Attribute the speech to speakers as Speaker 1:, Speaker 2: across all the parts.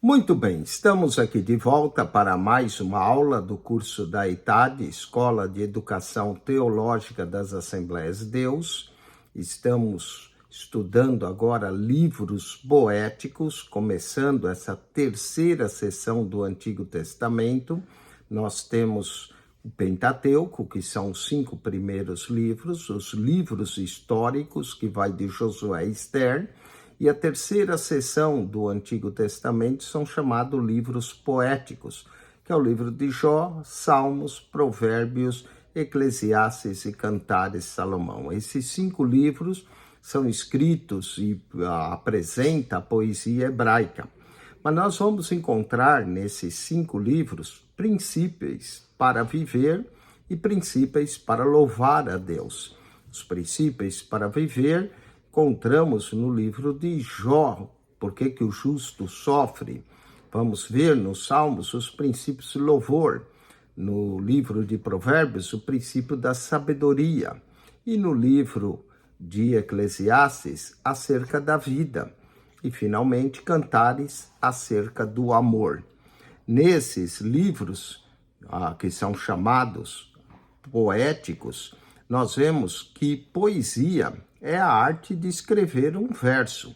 Speaker 1: Muito bem, estamos aqui de volta para mais uma aula do curso da ETAD, Escola de Educação Teológica das Assembleias de Deus. Estamos estudando agora livros poéticos, começando essa terceira sessão do Antigo Testamento. Nós temos o Pentateuco, que são os 5 primeiros livros, os livros históricos, que vai de Josué e Esther, e a terceira seção do Antigo Testamento são chamados livros poéticos, que é o livro de Jó, Salmos, Provérbios, Eclesiastes e Cantares de Salomão. Esses 5 livros são escritos e apresentam a poesia hebraica. Mas nós vamos encontrar nesses 5 livros princípios para viver e princípios para louvar a Deus. Os princípios para viver encontramos no livro de Jó. Por que o justo sofre? Vamos ver nos Salmos os princípios de louvor. No livro de Provérbios, o princípio da sabedoria. E no livro de Eclesiastes, acerca da vida. E, finalmente, Cantares, acerca do amor. Nesses livros, que são chamados poéticos, nós vemos que poesia é a arte de escrever um verso.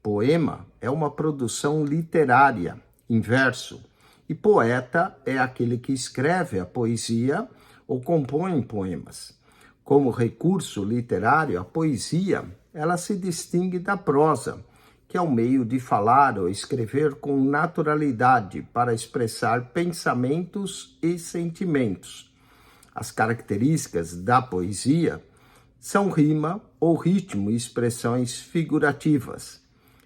Speaker 1: Poema é uma produção literária, em verso. E poeta é aquele que escreve a poesia ou compõe poemas. Como recurso literário, a poesia, ela se distingue da prosa, que é um meio de falar ou escrever com naturalidade para expressar pensamentos e sentimentos. As características da poesia são rima ou ritmo e expressões figurativas.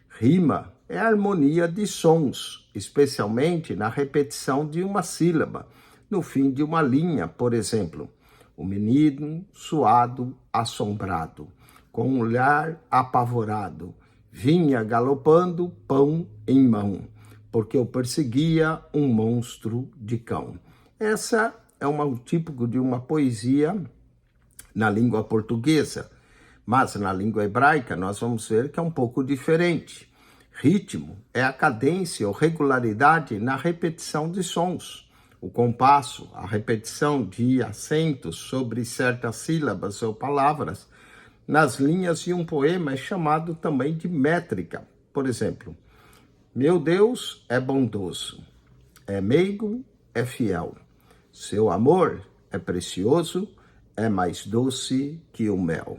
Speaker 1: Rima é a harmonia de sons, especialmente na repetição de uma sílaba, no fim de uma linha, por exemplo. O menino suado, assombrado, com um olhar apavorado, vinha galopando pão em mão, porque o perseguia um monstro de cão. Essa é um típico de uma poesia na língua portuguesa, mas na língua hebraica nós vamos ver que é um pouco diferente. Ritmo é a cadência ou regularidade na repetição de sons. O compasso, a repetição de acentos sobre certas sílabas ou palavras nas linhas de um poema é chamado também de métrica. Por exemplo, meu Deus é bondoso, é meigo, é fiel. Seu amor é precioso, é mais doce que o mel.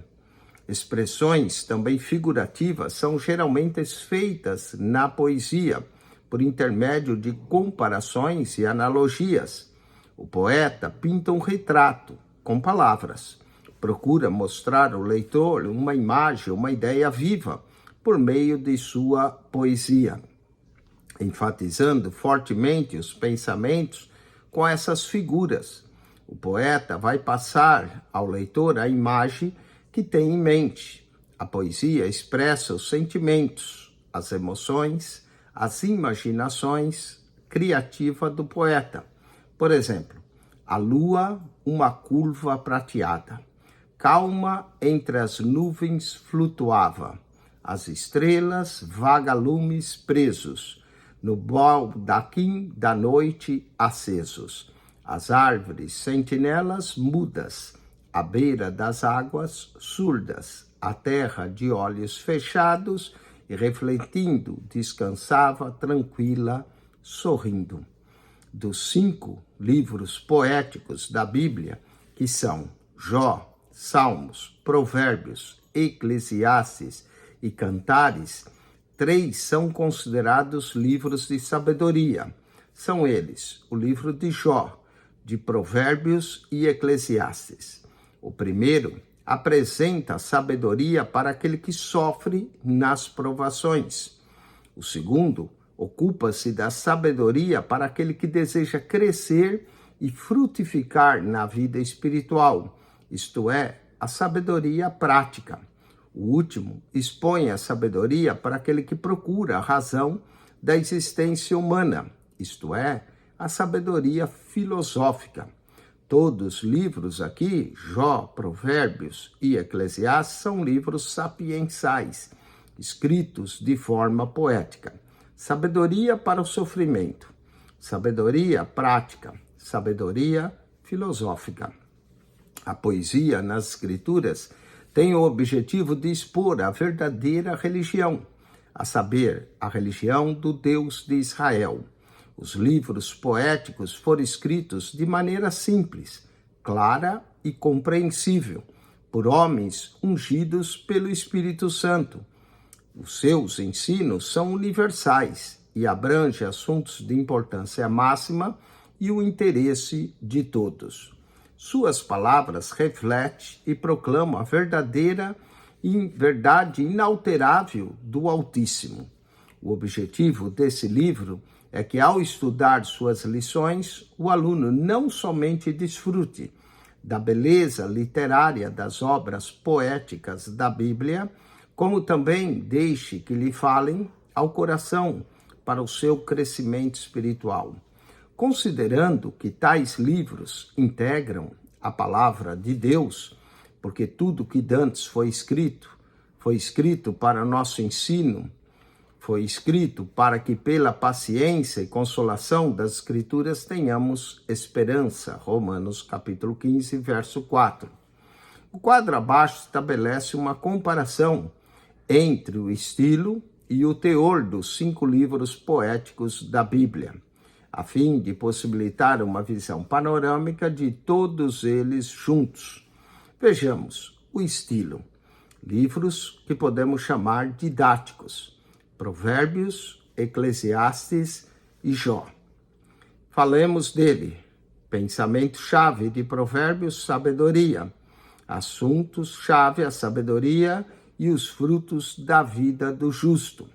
Speaker 1: Expressões também figurativas são geralmente feitas na poesia, por intermédio de comparações e analogias. O poeta pinta um retrato com palavras. Procura mostrar ao leitor uma imagem, uma ideia viva, por meio de sua poesia, enfatizando fortemente os pensamentos com essas figuras. O poeta vai passar ao leitor a imagem que tem em mente. A poesia expressa os sentimentos, as emoções, as imaginações criativas do poeta. Por exemplo, a lua, uma curva prateada. Calma entre as nuvens flutuava. As estrelas, vagalumes presos. No baldaquim da noite acesos. As árvores sentinelas mudas, à beira das águas surdas, a terra de olhos fechados e refletindo descansava tranquila, sorrindo. Dos 5 livros poéticos da Bíblia, que são Jó, Salmos, Provérbios, Eclesiastes e Cantares, 3 são considerados livros de sabedoria. São eles o livro de Jó, de Provérbios e Eclesiastes. O primeiro apresenta a sabedoria para aquele que sofre nas provações. O segundo ocupa-se da sabedoria para aquele que deseja crescer e frutificar na vida espiritual, isto é, a sabedoria prática. O último expõe a sabedoria para aquele que procura a razão da existência humana, isto é, a sabedoria filosófica. Todos os livros aqui, Jó, Provérbios e Eclesiastes, são livros sapiensais, escritos de forma poética. sabedoria para o sofrimento, sabedoria prática, sabedoria filosófica. A poesia nas escrituras tem o objetivo de expor a verdadeira religião, a saber, a religião do Deus de Israel. Os livros poéticos foram escritos de maneira simples, clara e compreensível, por homens ungidos pelo Espírito Santo. Os seus ensinos são universais e abrangem assuntos de importância máxima e o interesse de todos. Suas palavras refletem e proclamam a verdade inalterável do Altíssimo. O objetivo desse livro é que, ao estudar suas lições, o aluno não somente desfrute da beleza literária das obras poéticas da Bíblia, como também deixe que lhe falem ao coração para o seu crescimento espiritual. Considerando que tais livros integram a palavra de Deus, porque tudo que dantes foi escrito para nosso ensino, foi escrito para que pela paciência e consolação das Escrituras tenhamos esperança. Romanos capítulo 15, verso 4. O quadro abaixo estabelece uma comparação entre o estilo e o teor dos 5 livros poéticos da Bíblia, a fim de possibilitar uma visão panorâmica de todos eles juntos. Vejamos o estilo. Livros que podemos chamar didáticos: Provérbios, Eclesiastes e Jó. Falemos dele. Pensamento-chave de Provérbios, sabedoria. Assuntos-chave, a sabedoria e os frutos da vida do justo.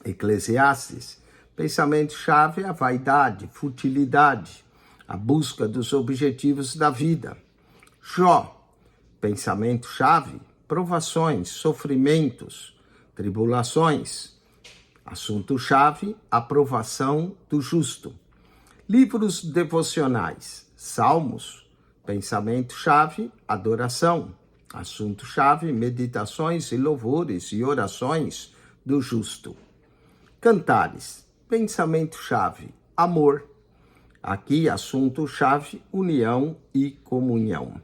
Speaker 1: Eclesiastes. Pensamento-chave, a vaidade, futilidade, a busca dos objetivos da vida. Jó. Pensamento-chave, provações, sofrimentos, tribulações. Assunto-chave, aprovação do justo. Livros devocionais, Salmos. Pensamento-chave, adoração. Assunto-chave, meditações e louvores e orações do justo. Cantares. Pensamento-chave, amor. Aqui, assunto-chave, união e comunhão.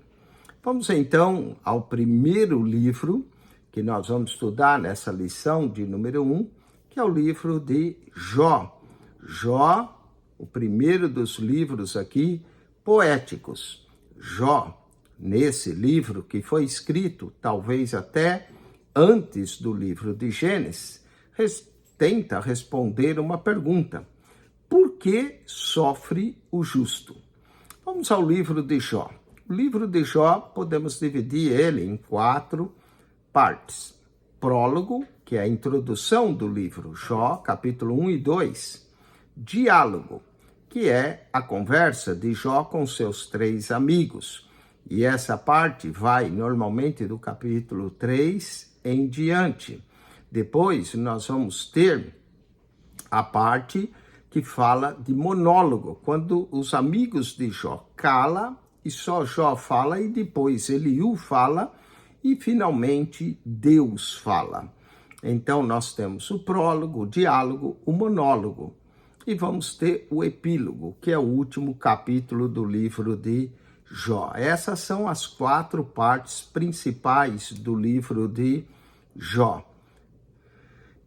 Speaker 1: Vamos então ao primeiro livro que nós vamos estudar nessa lição de número 1, que é o livro de Jó. Jó, o primeiro dos livros aqui poéticos. Jó, nesse livro que foi escrito talvez até antes do livro de Gênesis, tenta responder uma pergunta: por que sofre o justo? Vamos ao livro de Jó. O livro de Jó, podemos dividir ele em 4 partes. Prólogo, que é a introdução do livro, Jó, capítulo 1 e 2. Diálogo, que é a conversa de Jó com seus 3 amigos. E essa parte vai normalmente do capítulo 3 em diante. Depois nós vamos ter a parte que fala de monólogo, quando os amigos de Jó calam e só Jó fala, e depois Eliú fala e finalmente Deus fala. Então nós temos o prólogo, o diálogo, o monólogo, e vamos ter o epílogo, que é o último capítulo do livro de Jó. Essas são as 4 partes principais do livro de Jó.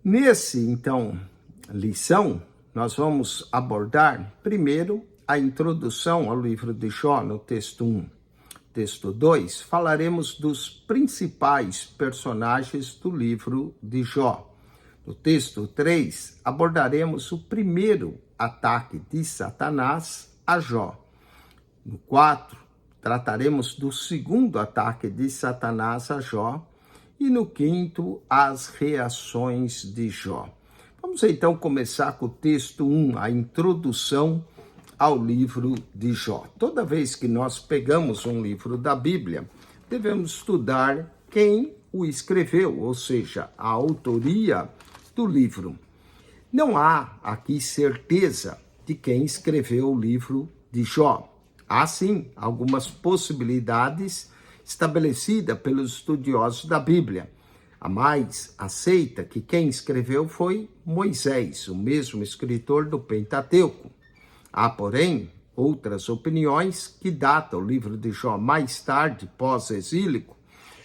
Speaker 1: Nesse, então, lição, nós vamos abordar primeiro a introdução ao livro de Jó no texto 1. Texto 2, falaremos dos principais personagens do livro de Jó. No texto 3, abordaremos o primeiro ataque de Satanás a Jó. No 4, trataremos do segundo ataque de Satanás a Jó. E no 5, as reações de Jó. Vamos então começar com o texto 1, a introdução ao livro de Jó. Toda vez que nós pegamos um livro da Bíblia, devemos estudar quem o escreveu, ou seja, a autoria do livro. Não há aqui certeza de quem escreveu o livro de Jó. Há sim algumas possibilidades estabelecidas pelos estudiosos da Bíblia. A mais aceita que quem escreveu foi Moisés, o mesmo escritor do Pentateuco. Há, porém, outras opiniões que datam o livro de Jó mais tarde, pós-exílico,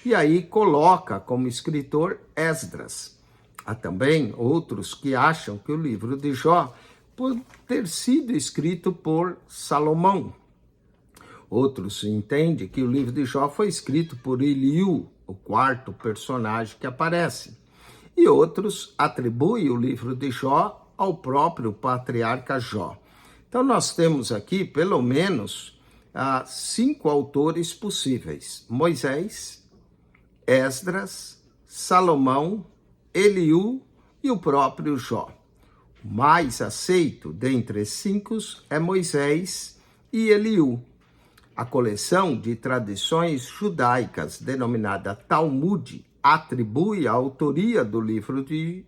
Speaker 1: e aí coloca como escritor Esdras. Há também outros que acham que o livro de Jó pode ter sido escrito por Salomão. Outros entendem que o livro de Jó foi escrito por Eliú, o quarto personagem que aparece. E outros atribuem o livro de Jó ao próprio patriarca Jó. Então nós temos aqui pelo menos 5 autores possíveis: Moisés, Esdras, Salomão, Eliú e o próprio Jó. O mais aceito dentre esses 5 é Moisés e Eliú. A coleção de tradições judaicas, denominada Talmud, atribui a autoria do livro de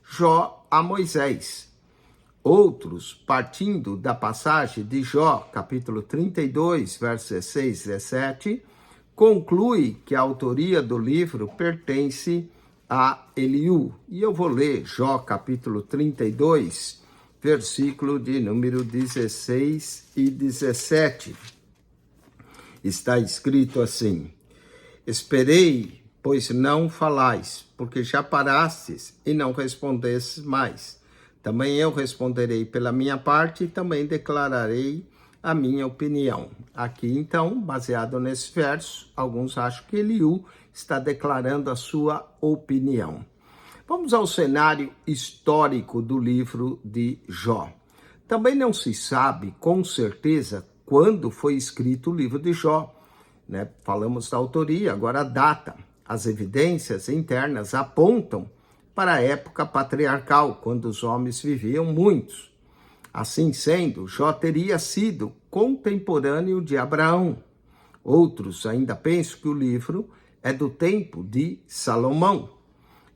Speaker 1: Jó a Moisés. Outros, partindo da passagem de Jó, capítulo 32, versos 16 e 17, concluem que a autoria do livro pertence a Eliú. E eu vou ler Jó, capítulo 32, versículo de número 16 e 17. Está escrito assim: esperei, pois não falais, porque já parastes e não respondestes mais. Também eu responderei pela minha parte e também declararei a minha opinião. Aqui, então, baseado nesse verso, alguns acham que Eliú está declarando a sua opinião. Vamos ao cenário histórico do livro de Jó. Também não se sabe com certeza quando foi escrito o livro de Jó, né? Falamos da autoria, agora a data. As evidências internas apontam para a época patriarcal, quando os homens viviam muitos. Assim sendo, Jó teria sido contemporâneo de Abraão. Outros ainda pensam que o livro é do tempo de Salomão.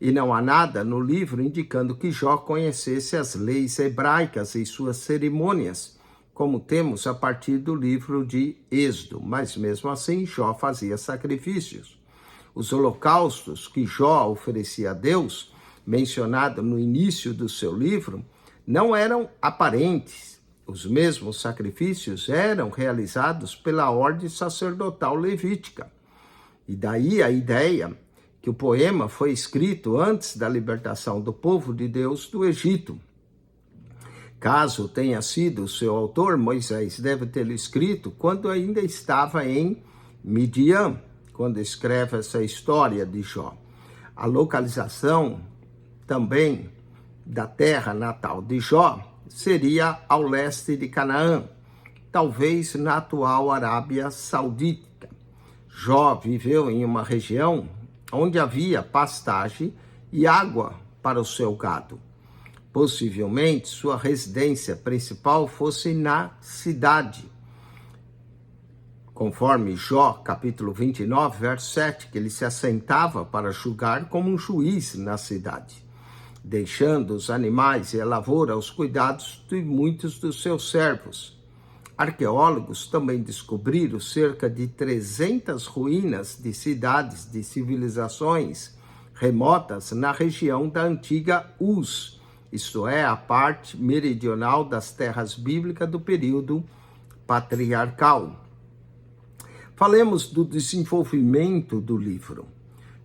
Speaker 1: E não há nada no livro indicando que Jó conhecesse as leis hebraicas e suas cerimônias, como temos a partir do livro de Êxodo, mas mesmo assim Jó fazia sacrifícios. Os holocaustos que Jó oferecia a Deus, mencionado no início do seu livro, não eram aparentes. Os mesmos sacrifícios eram realizados pela ordem sacerdotal levítica. E daí a ideia que o poema foi escrito antes da libertação do povo de Deus do Egito. Caso tenha sido o seu autor, Moisés deve tê-lo escrito quando ainda estava em Midian, quando escreve essa história de Jó. A localização também da terra natal de Jó seria ao leste de Canaã, talvez na atual Arábia Saudita. Jó viveu em uma região onde havia pastagem e água para o seu gado. Possivelmente, sua residência principal fosse na cidade. Conforme Jó, capítulo 29, verso 7, que ele se assentava para julgar como um juiz na cidade, deixando os animais e a lavoura aos cuidados de muitos dos seus servos. Arqueólogos também descobriram cerca de 300 ruínas de cidades de civilizações remotas na região da antiga Uz, isto é, a parte meridional das terras bíblicas do período patriarcal. Falemos do desenvolvimento do livro.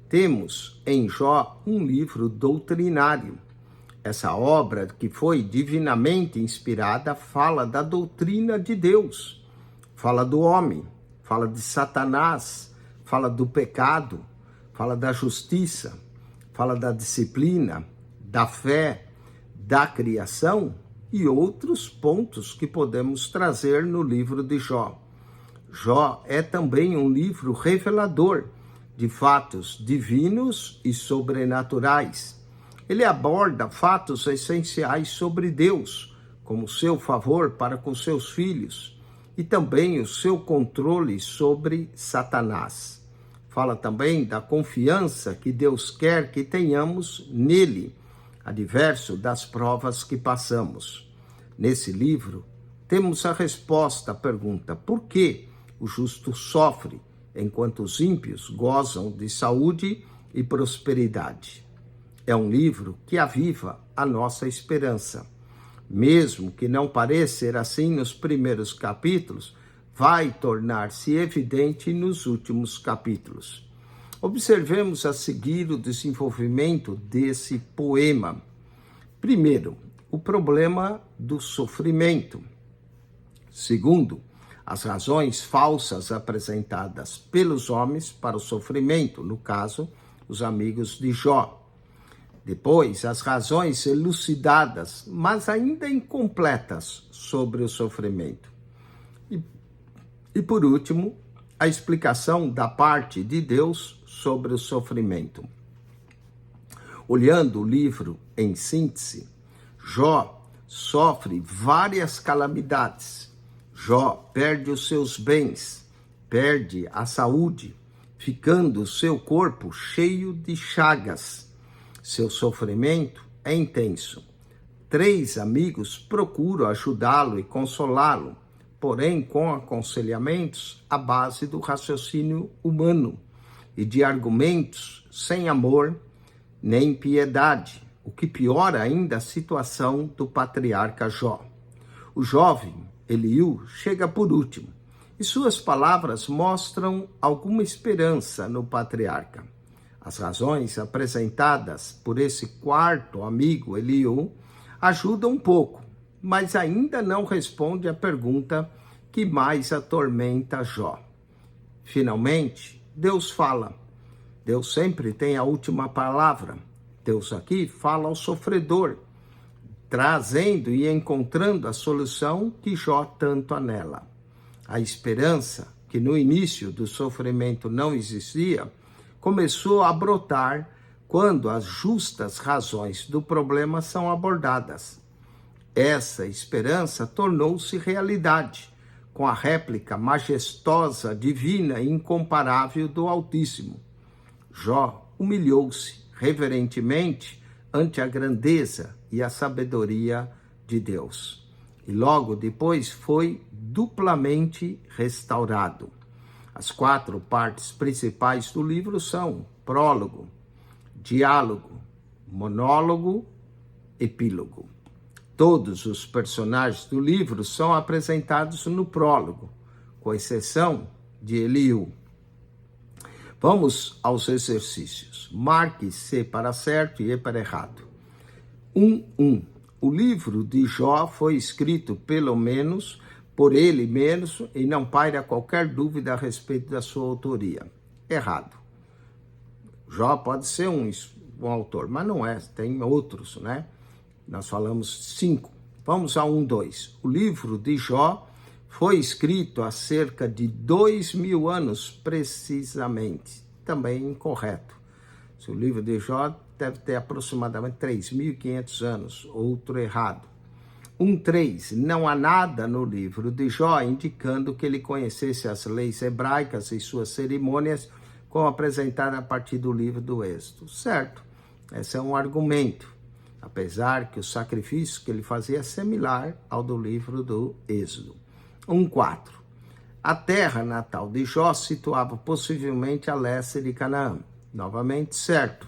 Speaker 1: Temos em Jó um livro doutrinário. Essa obra, que foi divinamente inspirada, fala da doutrina de Deus, fala do homem, fala de Satanás, fala do pecado, fala da justiça, fala da disciplina, da fé, da criação e outros pontos que podemos trazer no livro de Jó. Jó é também um livro revelador de fatos divinos e sobrenaturais. Ele aborda fatos essenciais sobre Deus, como seu favor para com seus filhos, e também o seu controle sobre Satanás. Fala também da confiança que Deus quer que tenhamos nele, adverso das provas que passamos. Nesse livro, temos a resposta à pergunta: por que o justo sofre, enquanto os ímpios gozam de saúde e prosperidade. É um livro que aviva a nossa esperança. Mesmo que não pareça ser assim nos primeiros capítulos, vai tornar-se evidente nos últimos capítulos. Observemos a seguir o desenvolvimento desse poema. Primeiro, o problema do sofrimento. Segundo, as razões falsas apresentadas pelos homens para o sofrimento, no caso, os amigos de Jó. Depois, as razões elucidadas, mas ainda incompletas, sobre o sofrimento. E por último, a explicação da parte de Deus sobre o sofrimento. Olhando o livro em síntese, Jó sofre várias calamidades. Jó perde os seus bens, perde a saúde, ficando seu corpo cheio de chagas. Seu sofrimento é intenso. 3 amigos procuram ajudá-lo e consolá-lo, porém com aconselhamentos à base do raciocínio humano e de argumentos sem amor nem piedade, o que piora ainda a situação do patriarca Jó. O jovem Eliú chega por último, e suas palavras mostram alguma esperança no patriarca. As razões apresentadas por esse quarto amigo Eliú ajudam um pouco, mas ainda não responde à pergunta que mais atormenta Jó. Finalmente, Deus fala. Deus sempre tem a última palavra. Deus aqui fala ao sofredor, trazendo e encontrando a solução que Jó tanto anela. A esperança, que no início do sofrimento não existia, começou a brotar quando as justas razões do problema são abordadas. Essa esperança tornou-se realidade, com a réplica majestosa, divina e incomparável do Altíssimo. Jó humilhou-se reverentemente ante a grandeza e a sabedoria de Deus. E logo depois foi duplamente restaurado. As 4 partes principais do livro são prólogo, diálogo, monólogo, epílogo. Todos os personagens do livro são apresentados no prólogo, com exceção de Eliú. Vamos aos exercícios. Marque C para certo e E para errado. 1. O livro de Jó foi escrito pelo menos por ele mesmo e não paira qualquer dúvida a respeito da sua autoria. Errado. Jó pode ser um autor, mas não é, tem outros, né? Nós falamos 5. Vamos a 2. O livro de Jó foi escrito há cerca de 2.000 anos precisamente. Também incorreto. O livro de Jó deve ter aproximadamente 3.500 anos. Outro errado. 3. Não há nada no livro de Jó indicando que ele conhecesse as leis hebraicas e suas cerimônias como apresentadas a partir do livro do Êxodo. Certo. Esse é um argumento. Apesar que o sacrifício que ele fazia é similar ao do livro do Êxodo. 4. A terra natal de Jó situava possivelmente a leste de Canaã. Novamente certo.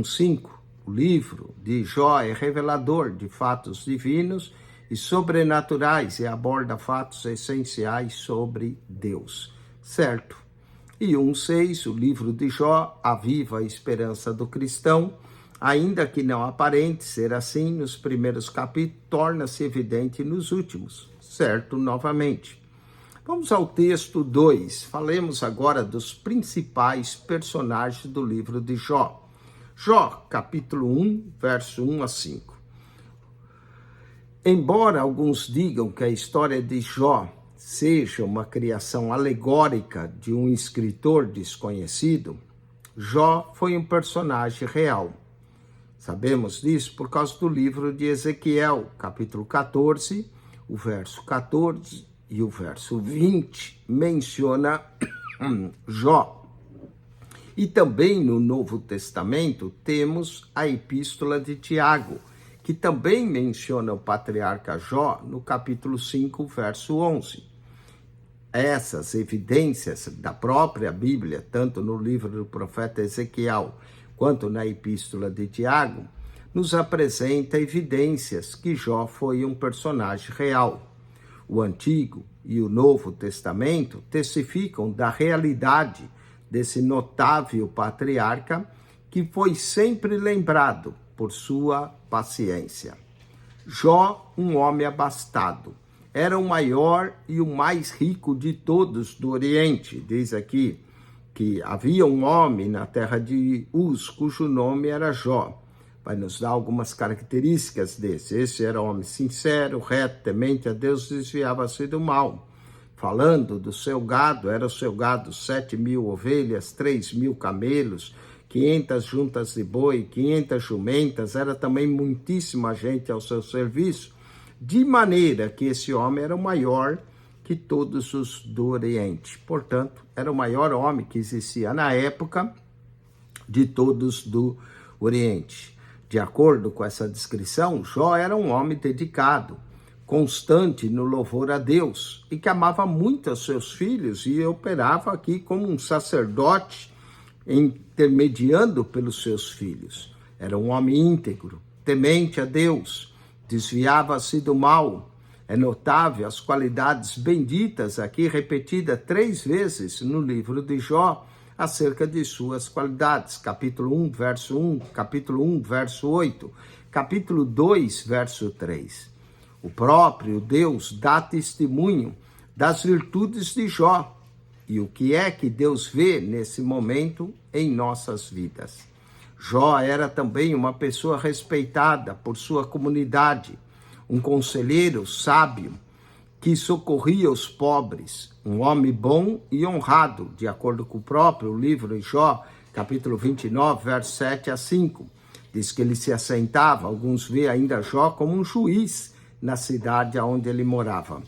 Speaker 1: 5. O livro de Jó é revelador de fatos divinos e sobrenaturais e aborda fatos essenciais sobre Deus. Certo. E 6. O livro de Jó aviva a esperança do cristão, ainda que não aparente ser assim nos primeiros capítulos, torna-se evidente nos últimos. Certo, novamente. Vamos ao texto 2. Falemos agora dos principais personagens do livro de Jó. Jó, capítulo 1, verso 1 a 5. Embora alguns digam que a história de Jó seja uma criação alegórica de um escritor desconhecido, Jó foi um personagem real. Sabemos disso por causa do livro de Ezequiel, capítulo 14, o verso 14 e o verso 20 menciona Jó. E também no Novo Testamento temos a Epístola de Tiago, que também menciona o patriarca Jó no capítulo 5, verso 11. essas evidências da própria Bíblia, tanto no livro do profeta Ezequiel quanto na epístola de Tiago, nos apresenta evidências que Jó foi um personagem real. O Antigo e o Novo Testamento testificam da realidade desse notável patriarca que foi sempre lembrado por sua paciência. Jó, um homem abastado, era o maior e o mais rico de todos do Oriente. Diz aqui que havia um homem na terra de Uz, cujo nome era Jó. Vai nos dar algumas características desse. Esse era um homem sincero, reto, temente a Deus, desviava-se do mal. Falando do seu gado, era o seu gado 7.000 ovelhas, 3.000 camelos, 500 juntas de boi, 500 jumentas, era também muitíssima gente ao seu serviço, de maneira que esse homem era o maior que todos os do Oriente. Portanto, era o maior homem que existia na época de todos do Oriente. De acordo com essa descrição, Jó era um homem dedicado, constante no louvor a Deus e que amava muito a seus filhos e operava aqui como um sacerdote intermediando pelos seus filhos. Era um homem íntegro, temente a Deus, desviava-se do mal. É notável as qualidades benditas aqui repetidas 3 vezes no livro de Jó acerca de suas qualidades. Capítulo 1, verso 1, capítulo 1, verso 8, capítulo 2, verso 3. O próprio Deus dá testemunho das virtudes de Jó e o que é que Deus vê nesse momento em nossas vidas. Jó era também uma pessoa respeitada por sua comunidade, um conselheiro sábio que socorria os pobres, um homem bom e honrado, de acordo com o próprio livro de Jó, capítulo 29, versos 7 a 5. Diz que ele se assentava, alguns veem ainda Jó como um juiz na cidade onde ele morava.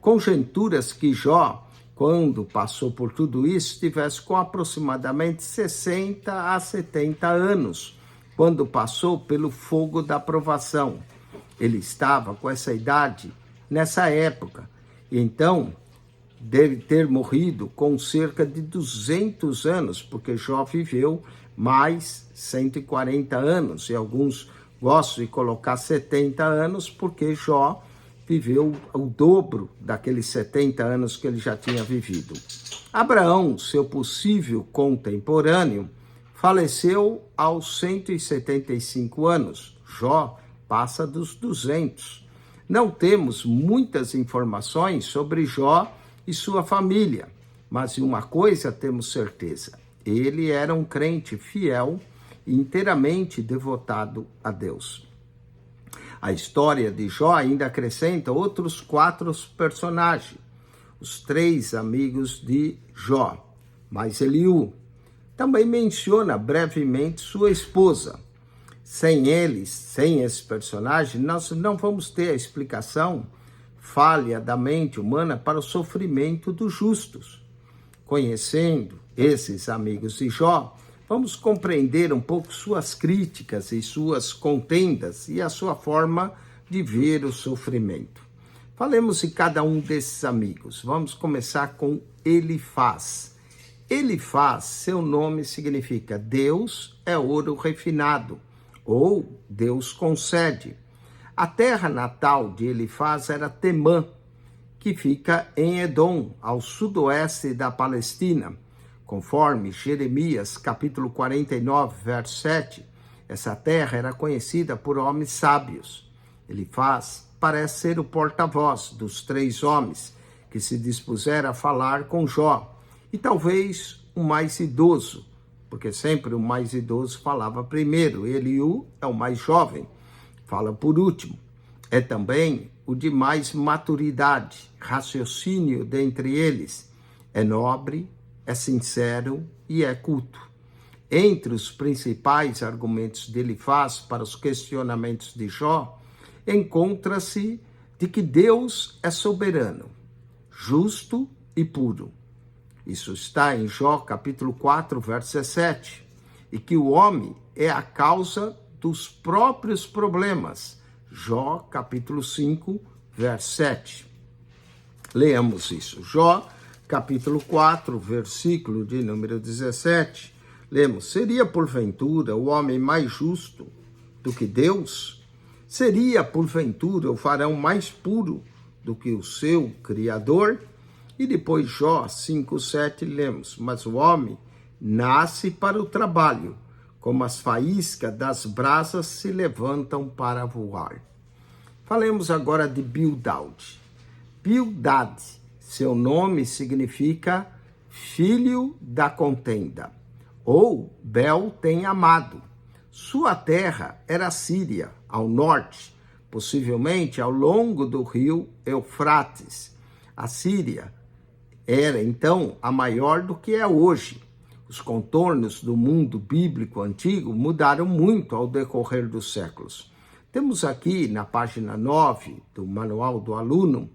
Speaker 1: Conjecturas que Jó, quando passou por tudo isso, tivesse com aproximadamente 60 a 70 anos, quando passou pelo fogo da provação. Ele estava com essa idade nessa época, então deve ter morrido com cerca de 200 anos, porque Jó viveu mais 140 anos, e alguns gostam de colocar 70 anos, porque Jó viveu o dobro daqueles 70 anos que ele já tinha vivido. Abraão, seu possível contemporâneo, faleceu aos 175 anos. Jó passa dos 200. Não temos muitas informações sobre Jó e sua família, mas de uma coisa temos certeza: ele era um crente fiel e inteiramente devotado a Deus. A história de Jó ainda acrescenta outros 4 personagens, os 3 amigos de Jó, mais Eliú. Também menciona brevemente sua esposa. Sem eles, sem esse personagem, nós não vamos ter a explicação falha da mente humana para o sofrimento dos justos. Conhecendo esses amigos de Jó, vamos compreender um pouco suas críticas e suas contendas e a sua forma de ver o sofrimento. Falemos de cada um desses amigos. Vamos começar com Elifaz. Elifaz, seu nome significa Deus é ouro refinado, ou Deus concede. A terra natal de Elifaz era Temã, que fica em Edom, ao sudoeste da Palestina. Conforme Jeremias, capítulo 49, verso 7, essa terra era conhecida por homens sábios. Elifaz parece ser o porta-voz dos 3 homens que se dispuseram a falar com Jó, e talvez o mais idoso, porque sempre o mais idoso falava primeiro. Eliú é o mais jovem, fala por último. É também o de mais maturidade, raciocínio dentre eles. É nobre, é sincero e é culto. Entre os principais argumentos de Elifaz para os questionamentos de Jó, encontra-se de que Deus é soberano, justo e puro. Isso está em Jó, capítulo 4, verso 17. E que o homem é a causa dos próprios problemas. Jó, capítulo 5, verso 7. Leamos isso. Jó, capítulo 4, versículo de número 17, lemos: seria porventura o homem mais justo do que Deus? Seria porventura o varão mais puro do que o seu Criador? E depois Jó 5:7 lemos: mas o homem nasce para o trabalho, como as faíscas das brasas se levantam para voar. Falemos agora de Bildad. Bildad, seu nome significa filho da contenda, ou Bel tem amado. Sua terra era a Síria, ao norte, possivelmente ao longo do rio Eufrates. A Síria era então a maior do que é hoje. Os contornos do mundo bíblico antigo mudaram muito ao decorrer dos séculos. Temos aqui na página 9 do Manual do Aluno,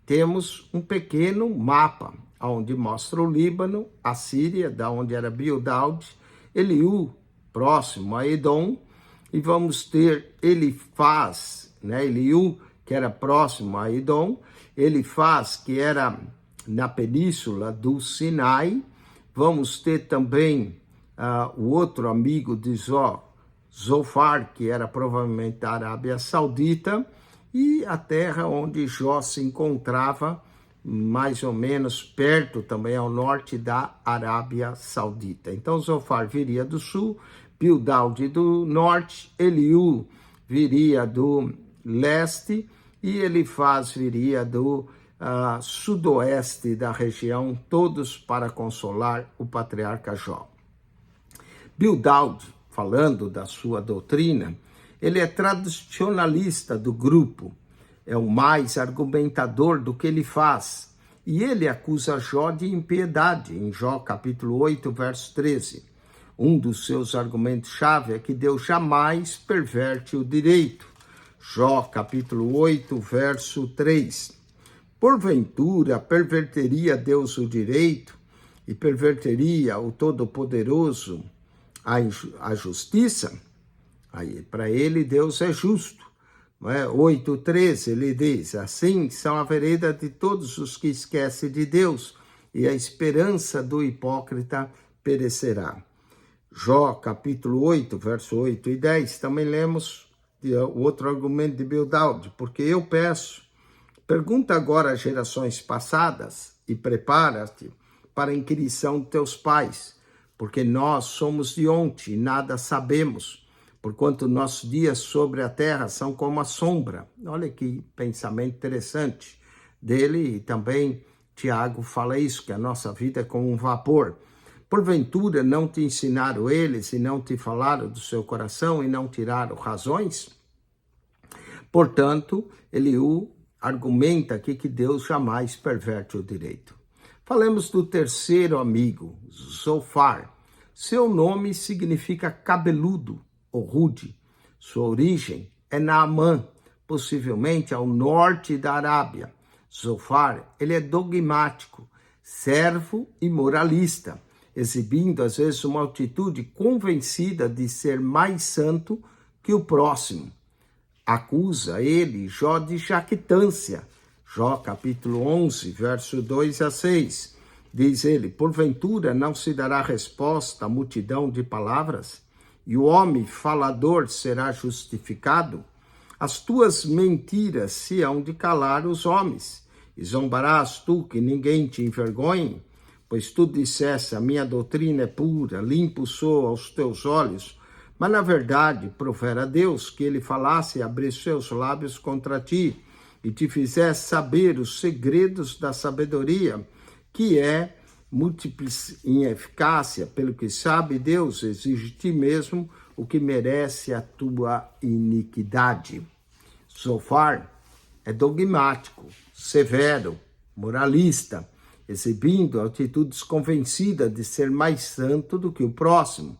Speaker 1: temos um pequeno mapa, onde mostra o Líbano, a Síria, da onde era Bildad, Eliú, próximo a Edom, e vamos ter Elifaz, Eliú, que era próximo a Edom, Elifaz, que era na península do Sinai. Vamos ter também o outro amigo de Zofar, que era provavelmente da Arábia Saudita, e a terra onde Jó se encontrava, mais ou menos perto também ao norte da Arábia Saudita. Então Zofar viria do sul, Bildad do norte, Eliú viria do leste e Elifaz viria do sudoeste da região, todos para consolar o patriarca Jó. Bildad, falando da sua doutrina, ele é tradicionalista do grupo, é o mais argumentador do que ele faz, e ele acusa Jó de impiedade, em Jó capítulo 8, verso 13. Um dos seus argumentos-chave é que Deus jamais perverte o direito. Jó capítulo 8, verso 3. Porventura, perverteria Deus o direito e perverteria o Todo-Poderoso a justiça? Aí, para ele, Deus é justo. 8:13, ele diz: assim são a vereda de todos os que esquecem de Deus, e a esperança do hipócrita perecerá. Jó, capítulo 8, verso 8 e 10, também lemos o outro argumento de Bildad: porque eu peço, pergunta agora às gerações passadas e prepara-te para a inquirição de teus pais, porque nós somos de ontem e nada sabemos, porquanto nossos dias sobre a terra são como a sombra. Olha que pensamento interessante dele, e também Tiago fala isso, que a nossa vida é como um vapor. Porventura não te ensinaram eles e não te falaram do seu coração e não tiraram razões? Portanto, Eliú argumenta aqui que Deus jamais perverte o direito. Falemos do terceiro amigo, Zofar. Seu nome significa cabeludo ou rude. Sua origem é Naamã, possivelmente ao norte da Arábia. Zofar, ele é dogmático, servo e moralista, exibindo às vezes uma atitude convencida de ser mais santo que o próximo. Acusa ele Jó de jactância. Jó capítulo 11, verso 2 a 6. Diz ele: porventura não se dará resposta à multidão de palavras? E o homem falador será justificado? As tuas mentiras se hão de calar os homens. E zombarás tu que ninguém te envergonhe? Pois tu disseste: a minha doutrina é pura, limpo sou aos teus olhos. Mas na verdade, profera Deus que ele falasse e abrisse seus lábios contra ti, e te fizesse saber os segredos da sabedoria, que é múltipla em eficácia, pelo que sabe Deus, exige de ti mesmo o que merece a tua iniquidade. Zofar é dogmático, severo, moralista, exibindo atitudes convencidas de ser mais santo do que o próximo.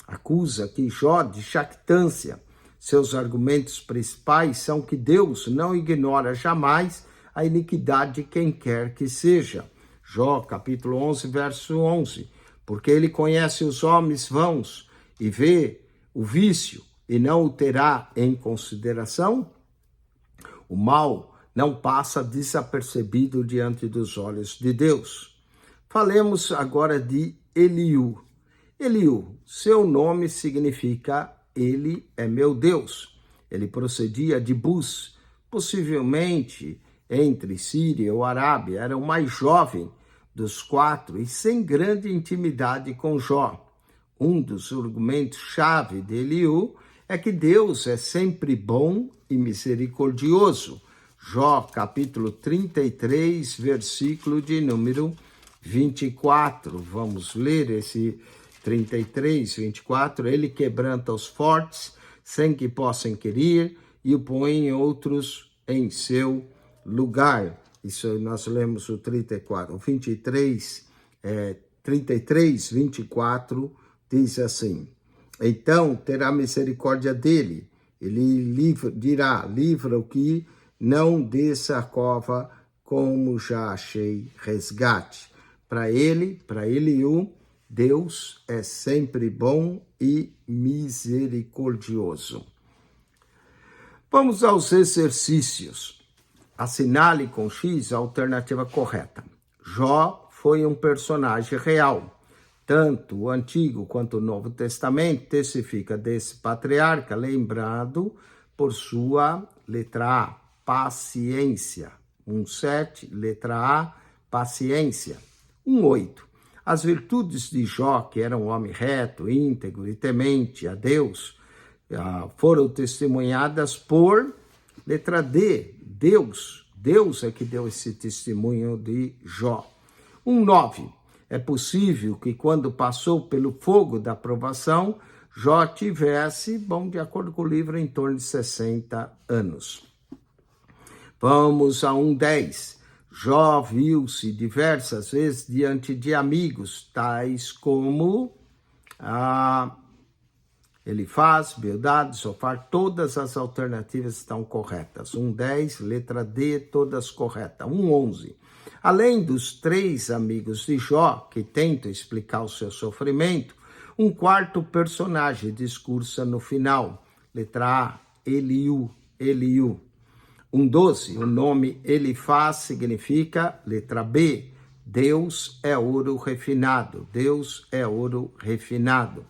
Speaker 1: Acusa aqui Jó de jactância. Seus argumentos principais são que Deus não ignora jamais a iniquidade de quem quer que seja. Jó, capítulo 11, verso 11. Porque ele conhece os homens vãos e vê o vício e não o terá em consideração? O mal não passa desapercebido diante dos olhos de Deus. Falemos agora de Eliú. Eliú, seu nome significa Ele é meu Deus. Ele procedia de Bus, possivelmente entre Síria ou Arábia, era o mais jovem dos quatro e sem grande intimidade com Jó. Um dos argumentos-chave de Eliú é que Deus é sempre bom e misericordioso. Jó, capítulo 33, versículo de número 24. Vamos ler esse 33, 24. Ele quebranta os fortes, sem que possam inquirir, e o põe outros em seu lugar. Isso nós lemos o 34. O 23, 33, 24, diz assim: então terá misericórdia dele, ele dirá, livra o que não desça a cova, como já achei resgate. Para Eliú, Deus é sempre bom e misericordioso. Vamos aos exercícios. Assinale com X a alternativa correta. Jó foi um personagem real. Tanto o Antigo quanto o Novo Testamento testifica desse patriarca, lembrado por sua letra A, paciência. 1,7, letra A, paciência. 1,8. As virtudes de Jó, que era um homem reto, íntegro e temente a Deus, foram testemunhadas por letra D, Deus. Deus é que deu esse testemunho de Jó. 1,9. É possível que quando passou pelo fogo da provação, Jó tivesse, de acordo com o livro, em torno de 60 anos. Vamos a 1,10. Jó viu-se diversas vezes diante de amigos, tais como Elifaz, Bildad, Zofar, todas as alternativas estão corretas. 1,10, letra D, todas corretas. 1,11. Além dos três amigos de Jó, que tentam explicar o seu sofrimento, um quarto personagem discursa no final. Letra A, Eliú. 1,12. O nome Elifaz significa, letra B, Deus é ouro refinado. Deus é ouro refinado.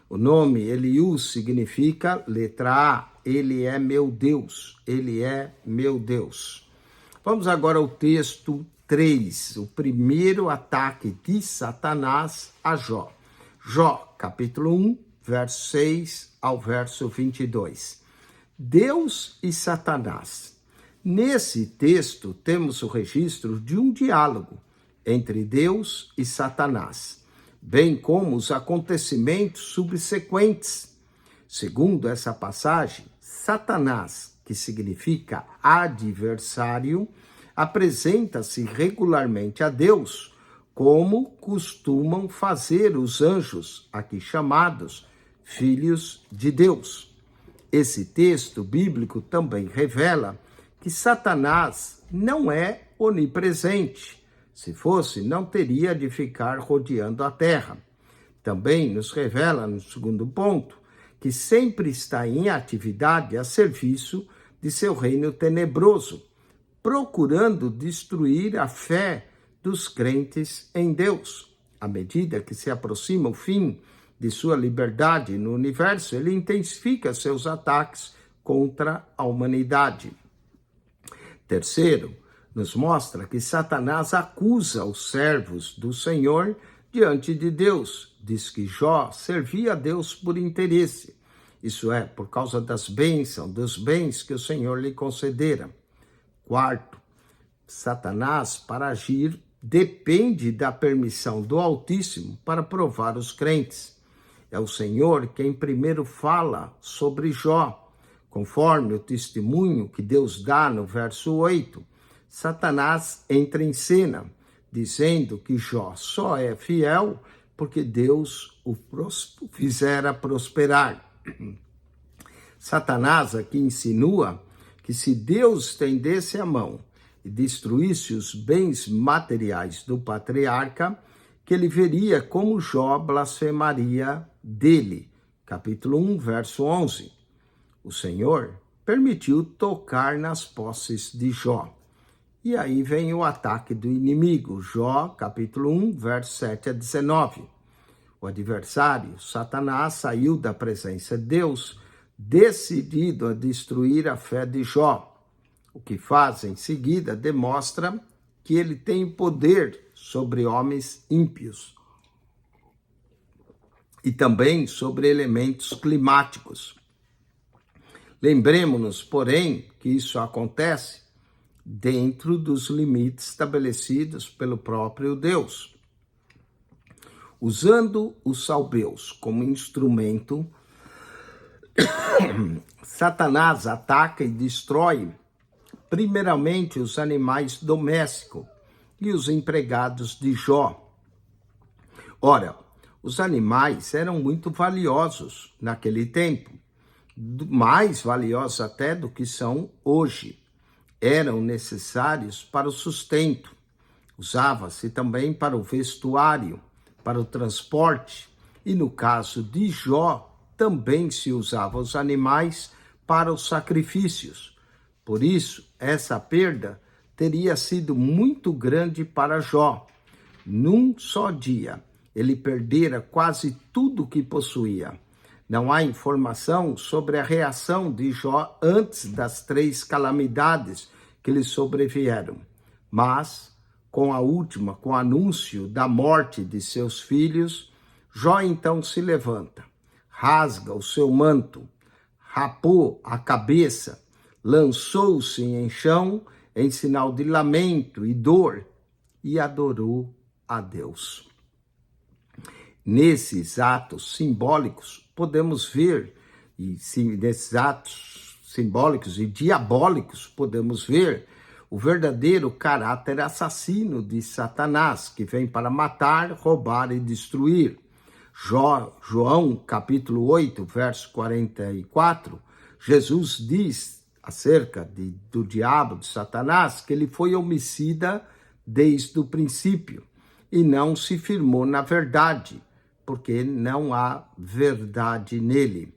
Speaker 1: O nome Eliú significa, letra A, Ele é meu Deus. Ele é meu Deus. Vamos agora ao texto 3, o primeiro ataque de Satanás a Jó. Jó, capítulo 1, verso 6 ao verso 22. Deus e Satanás. Nesse texto temos o registro de um diálogo entre Deus e Satanás, bem como os acontecimentos subsequentes. Segundo essa passagem, Satanás, que significa adversário, apresenta-se regularmente a Deus, como costumam fazer os anjos, aqui chamados filhos de Deus. Esse texto bíblico também revela que Satanás não é onipresente. Se fosse, não teria de ficar rodeando a terra. Também nos revela, no segundo ponto, que sempre está em atividade a serviço de seu reino tenebroso, procurando destruir a fé dos crentes em Deus. À medida que se aproxima o fim de sua liberdade no universo, ele intensifica seus ataques contra a humanidade. Terceiro, nos mostra que Satanás acusa os servos do Senhor diante de Deus. Diz que Jó servia a Deus por interesse, isso é, por causa das bênçãos, dos bens que o Senhor lhe concedera. Quarto, Satanás, para agir, depende da permissão do Altíssimo para provar os crentes. É o Senhor quem primeiro fala sobre Jó. Conforme o testemunho que Deus dá no verso 8, Satanás entra em cena, dizendo que Jó só é fiel porque Deus o fizera prosperar. Satanás aqui insinua que se Deus estendesse a mão e destruísse os bens materiais do patriarca, que ele veria como Jó blasfemaria dele. Capítulo 1, verso 11. O Senhor permitiu tocar nas posses de Jó. E aí vem o ataque do inimigo, Jó, capítulo 1, verso 7 a 19. O adversário, Satanás, saiu da presença de Deus, decidido a destruir a fé de Jó. O que faz em seguida demonstra que ele tem poder sobre homens ímpios e também sobre elementos climáticos. Lembremos-nos, porém, que isso acontece dentro dos limites estabelecidos pelo próprio Deus. Usando os salbeus como instrumento, Satanás ataca e destrói primeiramente os animais domésticos e os empregados de Jó. Ora, os animais eram muito valiosos naquele tempo, mais valiosos até do que são hoje. Eram necessários para o sustento. Usava-se também para o vestuário, para o transporte, e no caso de Jó, também se usava os animais para os sacrifícios. Por isso, essa perda teria sido muito grande para Jó. Num só dia, ele perdera quase tudo o que possuía. Não há informação sobre a reação de Jó antes das 3 calamidades que lhe sobrevieram. Mas, com o anúncio da morte de seus filhos, Jó então se levanta, rasga o seu manto, rapou a cabeça, lançou-se em chão em sinal de lamento e dor e adorou a Deus. Nesses atos simbólicos, podemos ver, nesses atos simbólicos e diabólicos, podemos ver o verdadeiro caráter assassino de Satanás, que vem para matar, roubar e destruir. João, capítulo 8, verso 44, Jesus diz acerca do diabo, de Satanás, que ele foi homicida desde o princípio e não se firmou na verdade, porque não há verdade nele.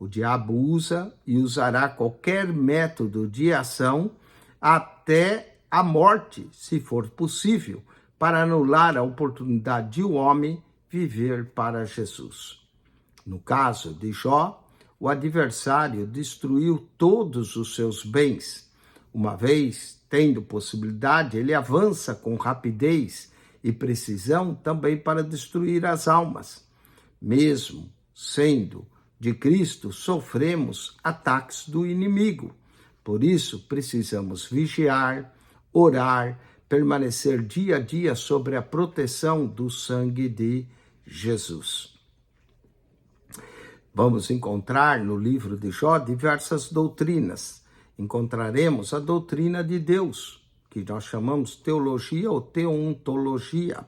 Speaker 1: O diabo usa e usará qualquer método de ação até a morte, se for possível, para anular a oportunidade de um homem viver para Jesus. No caso de Jó, o adversário destruiu todos os seus bens. Uma vez tendo possibilidade, ele avança com rapidez e precisão também para destruir as almas. Mesmo sendo de Cristo, sofremos ataques do inimigo. Por isso, precisamos vigiar, orar, permanecer dia a dia sobre a proteção do sangue de Jesus. Vamos encontrar no livro de Jó diversas doutrinas. Encontraremos a doutrina de Deus, que nós chamamos teologia ou teontologia.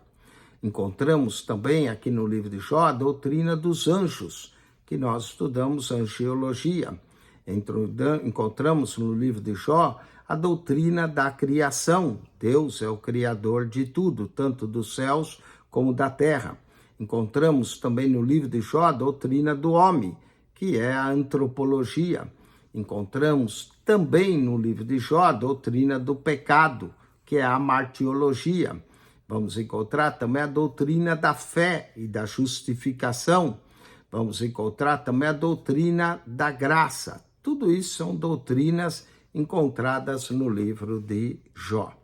Speaker 1: Encontramos também aqui no livro de Jó a doutrina dos anjos, que nós estudamos angiologia. Encontramos no livro de Jó a doutrina da criação. Deus é o criador de tudo, tanto dos céus como da terra. Encontramos também no livro de Jó a doutrina do homem, que é a antropologia. Encontramos também no livro de Jó a doutrina do pecado, que é a martiologia. Vamos encontrar também a doutrina da fé e da justificação. Vamos encontrar também a doutrina da graça. Tudo isso são doutrinas encontradas no livro de Jó.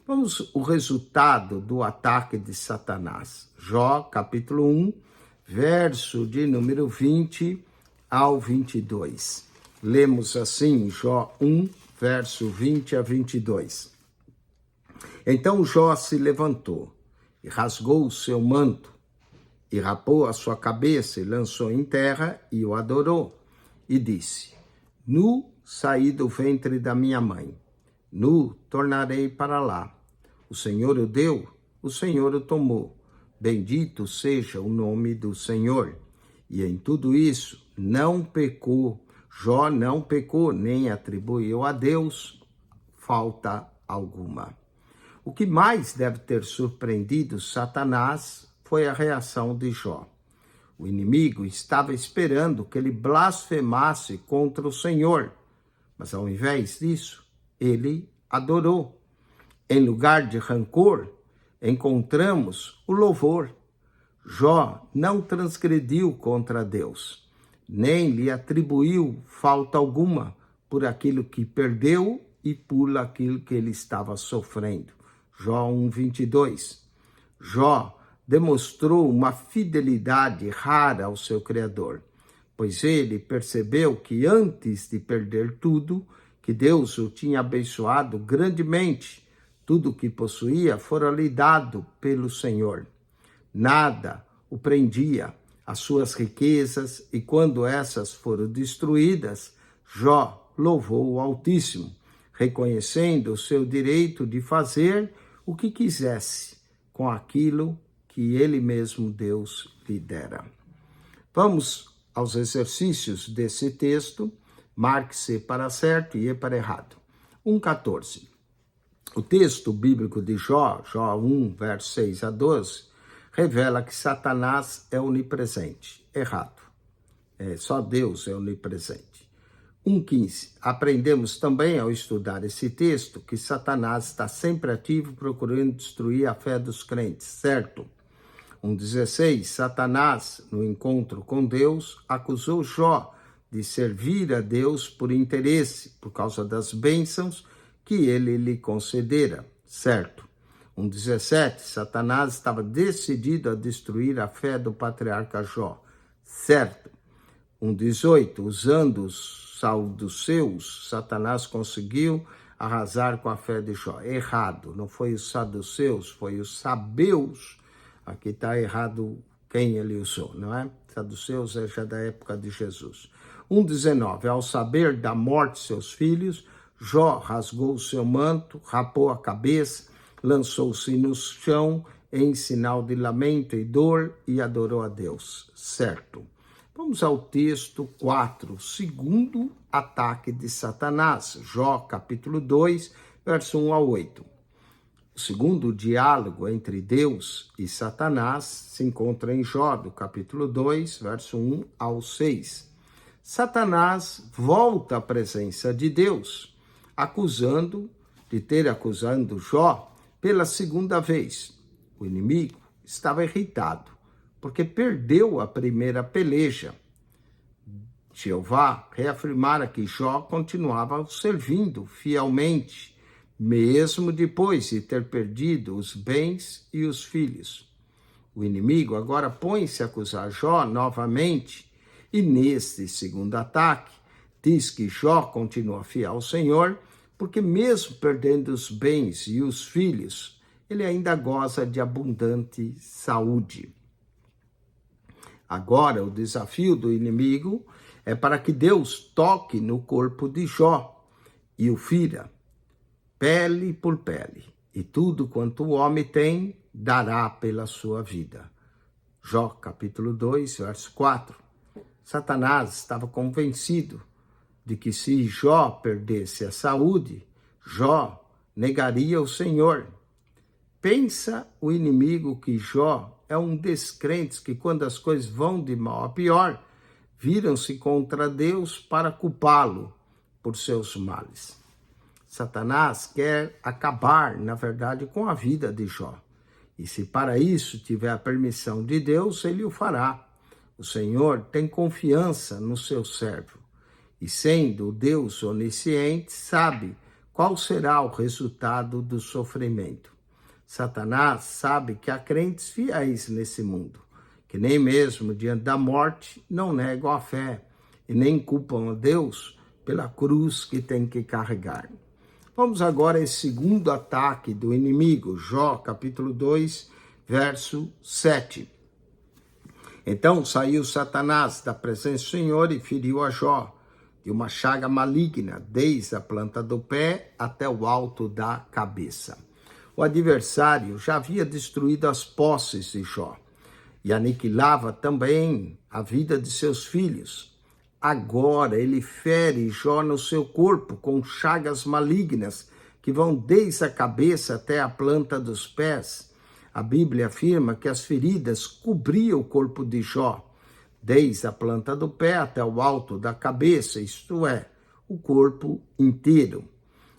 Speaker 1: Vamos o resultado do ataque de Satanás. Jó, capítulo 1, verso de número 20 ao 22. Lemos assim, Jó 1, verso 20 a 22. Então Jó se levantou e rasgou o seu manto, e rapou a sua cabeça e lançou em terra e o adorou. E disse: Nu saí do ventre da minha mãe, nu tornarei para lá. O Senhor o deu, o Senhor o tomou. Bendito seja o nome do Senhor. E em tudo isso não pecou, Jó não pecou, nem atribuiu a Deus falta alguma. O que mais deve ter surpreendido Satanás foi a reação de Jó. O inimigo estava esperando que ele blasfemasse contra o Senhor, mas ao invés disso, ele adorou. em lugar de rancor, encontramos o louvor. Jó não transgrediu contra Deus, nem lhe atribuiu falta alguma por aquilo que perdeu e por aquilo que ele estava sofrendo. Jó 1:22. Jó demonstrou uma fidelidade rara ao seu Criador, pois ele percebeu que antes de perder tudo, que Deus o tinha abençoado grandemente, tudo o que possuía fora lhe dado pelo Senhor. Nada o prendia, as suas riquezas, e quando essas foram destruídas, Jó louvou o Altíssimo, reconhecendo o seu direito de fazer o que quisesse com aquilo que ele mesmo, Deus, lhe dera. Vamos aos exercícios desse texto. Marque-se para certo e para errado. 1:14. O texto bíblico de Jó, Jó 1, versos 6 a 12, revela que Satanás é onipresente. Errado. Só Deus é onipresente. 1:15. Aprendemos também, ao estudar esse texto, que Satanás está sempre ativo procurando destruir a fé dos crentes. Certo. 1:16. Satanás, no encontro com Deus, acusou Jó de servir a Deus por interesse, por causa das bênçãos que ele lhe concedera. Certo. 1:17. Satanás estava decidido a destruir a fé do patriarca Jó. Certo. 1:18. Usando os saduceus, Satanás conseguiu arrasar com a fé de Jó. Errado. Não foi os saduceus, foi os sabeus. Aqui está errado quem ele usou, não é? Saduceus é já da época de Jesus. 1:19. Ao saber da morte de seus filhos, Jó rasgou o seu manto, rapou a cabeça, lançou-se no chão em sinal de lamento e dor e adorou a Deus. Certo. Vamos ao texto 4, segundo ataque de Satanás. Jó, capítulo 2, verso 1 a 8. O segundo diálogo entre Deus e Satanás se encontra em Jó, do capítulo 2, verso 1 ao 6. Satanás volta à presença de Deus, acusando Jó pela segunda vez. O inimigo estava irritado, porque perdeu a primeira peleja. Jeová reafirmara que Jó continuava o servindo fielmente, mesmo depois de ter perdido os bens e os filhos. O inimigo agora põe-se a acusar Jó novamente, e neste segundo ataque, diz que Jó continua fiel ao Senhor, porque mesmo perdendo os bens e os filhos, ele ainda goza de abundante saúde. Agora, o desafio do inimigo é para que Deus toque no corpo de Jó e o fira, pele por pele, e tudo quanto o homem tem, dará pela sua vida. Jó, capítulo 2, verso 4. Satanás estava convencido de que se Jó perdesse a saúde, Jó negaria o Senhor. Pensa o inimigo que Jó é um descrentes que, quando as coisas vão de mal a pior, viram-se contra Deus para culpá-lo por seus males. Satanás quer acabar, na verdade, com a vida de Jó. E se para isso tiver a permissão de Deus, ele o fará. O Senhor tem confiança no seu servo. E sendo o Deus onisciente, sabe qual será o resultado do sofrimento. Satanás sabe que há crentes fiéis nesse mundo, que nem mesmo diante da morte não negam a fé e nem culpam a Deus pela cruz que tem que carregar. Vamos agora ao segundo ataque do inimigo, Jó, capítulo 2, verso 7. Então saiu Satanás da presença do Senhor e feriu a Jó de uma chaga maligna, desde a planta do pé até o alto da cabeça. O adversário já havia destruído as posses de Jó e aniquilava também a vida de seus filhos. Agora ele fere Jó no seu corpo com chagas malignas que vão desde a cabeça até a planta dos pés. A Bíblia afirma que as feridas cobriam o corpo de Jó, desde a planta do pé até o alto da cabeça, isto é, o corpo inteiro.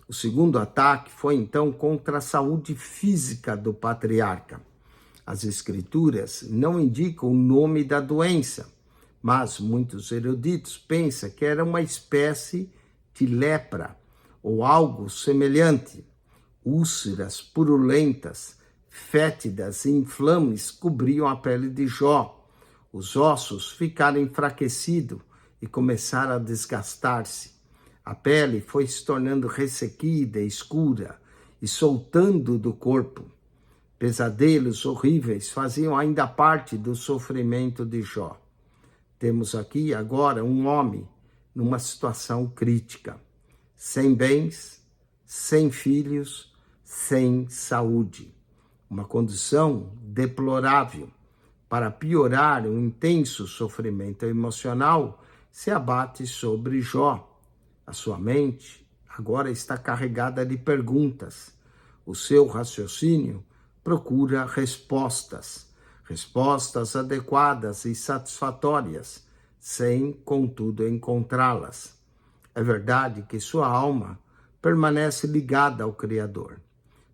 Speaker 1: O O segundo ataque foi então contra a saúde física do patriarca. As escrituras não indicam o nome da doença, mas muitos eruditos pensam que era uma espécie de lepra ou algo semelhante. Úlceras purulentas, fétidas e inflames cobriam a pele de Jó. Os ossos ficaram enfraquecidos e começaram a desgastar-se. A pele foi se tornando ressequida, escura e soltando do corpo. Pesadelos horríveis faziam ainda parte do sofrimento de Jó. Temos aqui agora um homem numa situação crítica, sem bens, sem filhos, sem saúde. Uma condição deplorável. Para piorar, um intenso sofrimento emocional se abate sobre Jó. A sua mente agora está carregada de perguntas. O seu raciocínio procura respostas adequadas e satisfatórias, sem, contudo, encontrá-las. É verdade que sua alma permanece ligada ao Criador,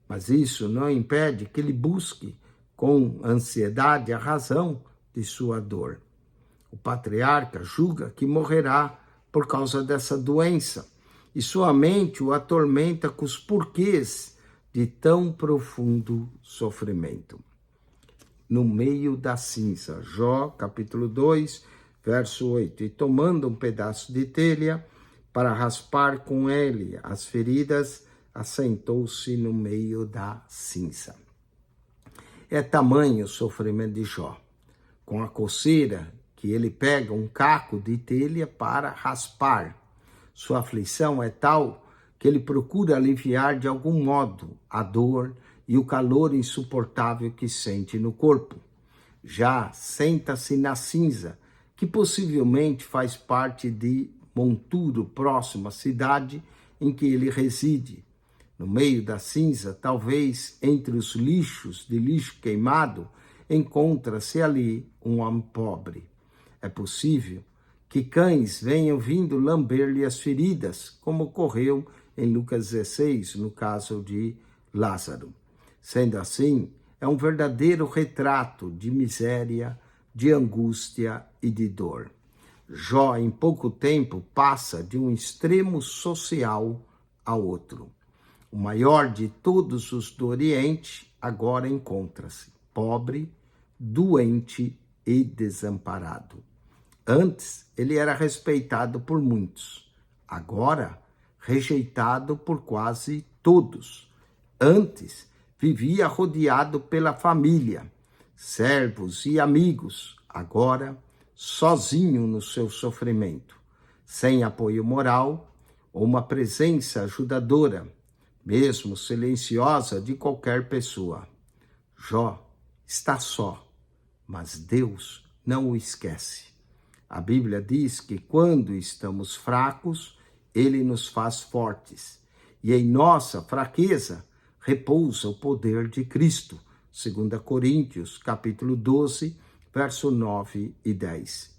Speaker 1: mas isso não impede que ele busque com ansiedade a razão de sua dor. O patriarca julga que morrerá por causa dessa doença, e sua mente o atormenta com os porquês de tão profundo sofrimento. No meio da cinza, Jó, capítulo 2, verso 8, e tomando um pedaço de telha para raspar com ele as feridas, assentou-se no meio da cinza. É tamanho o sofrimento de Jó. Com a coceira que ele pega um caco de telha para raspar. Sua aflição é tal que ele procura aliviar de algum modo a dor e o calor insuportável que sente no corpo. Já senta-se na cinza, que possivelmente faz parte de Monturo, próximo à cidade em que ele reside. No meio da cinza, talvez entre os lixos de lixo queimado, encontra-se ali um homem pobre. É possível que cães venham vindo lamber-lhe as feridas, como ocorreu em Lucas 16, no caso de Lázaro. Sendo assim, é um verdadeiro retrato de miséria, de angústia e de dor. Jó, em pouco tempo, passa de um extremo social a outro. O maior de todos os do Oriente agora encontra-se pobre, doente e desamparado. Antes, ele era respeitado por muitos. Agora, rejeitado por quase todos. Antes, vivia rodeado pela família, servos e amigos. Agora, sozinho no seu sofrimento, sem apoio moral ou uma presença ajudadora, mesmo silenciosa, de qualquer pessoa. Jó está só, mas Deus não o esquece. A Bíblia diz que quando estamos fracos, Ele nos faz fortes. E em nossa fraqueza repousa o poder de Cristo. 2 Coríntios, capítulo 12, verso 9 e 10.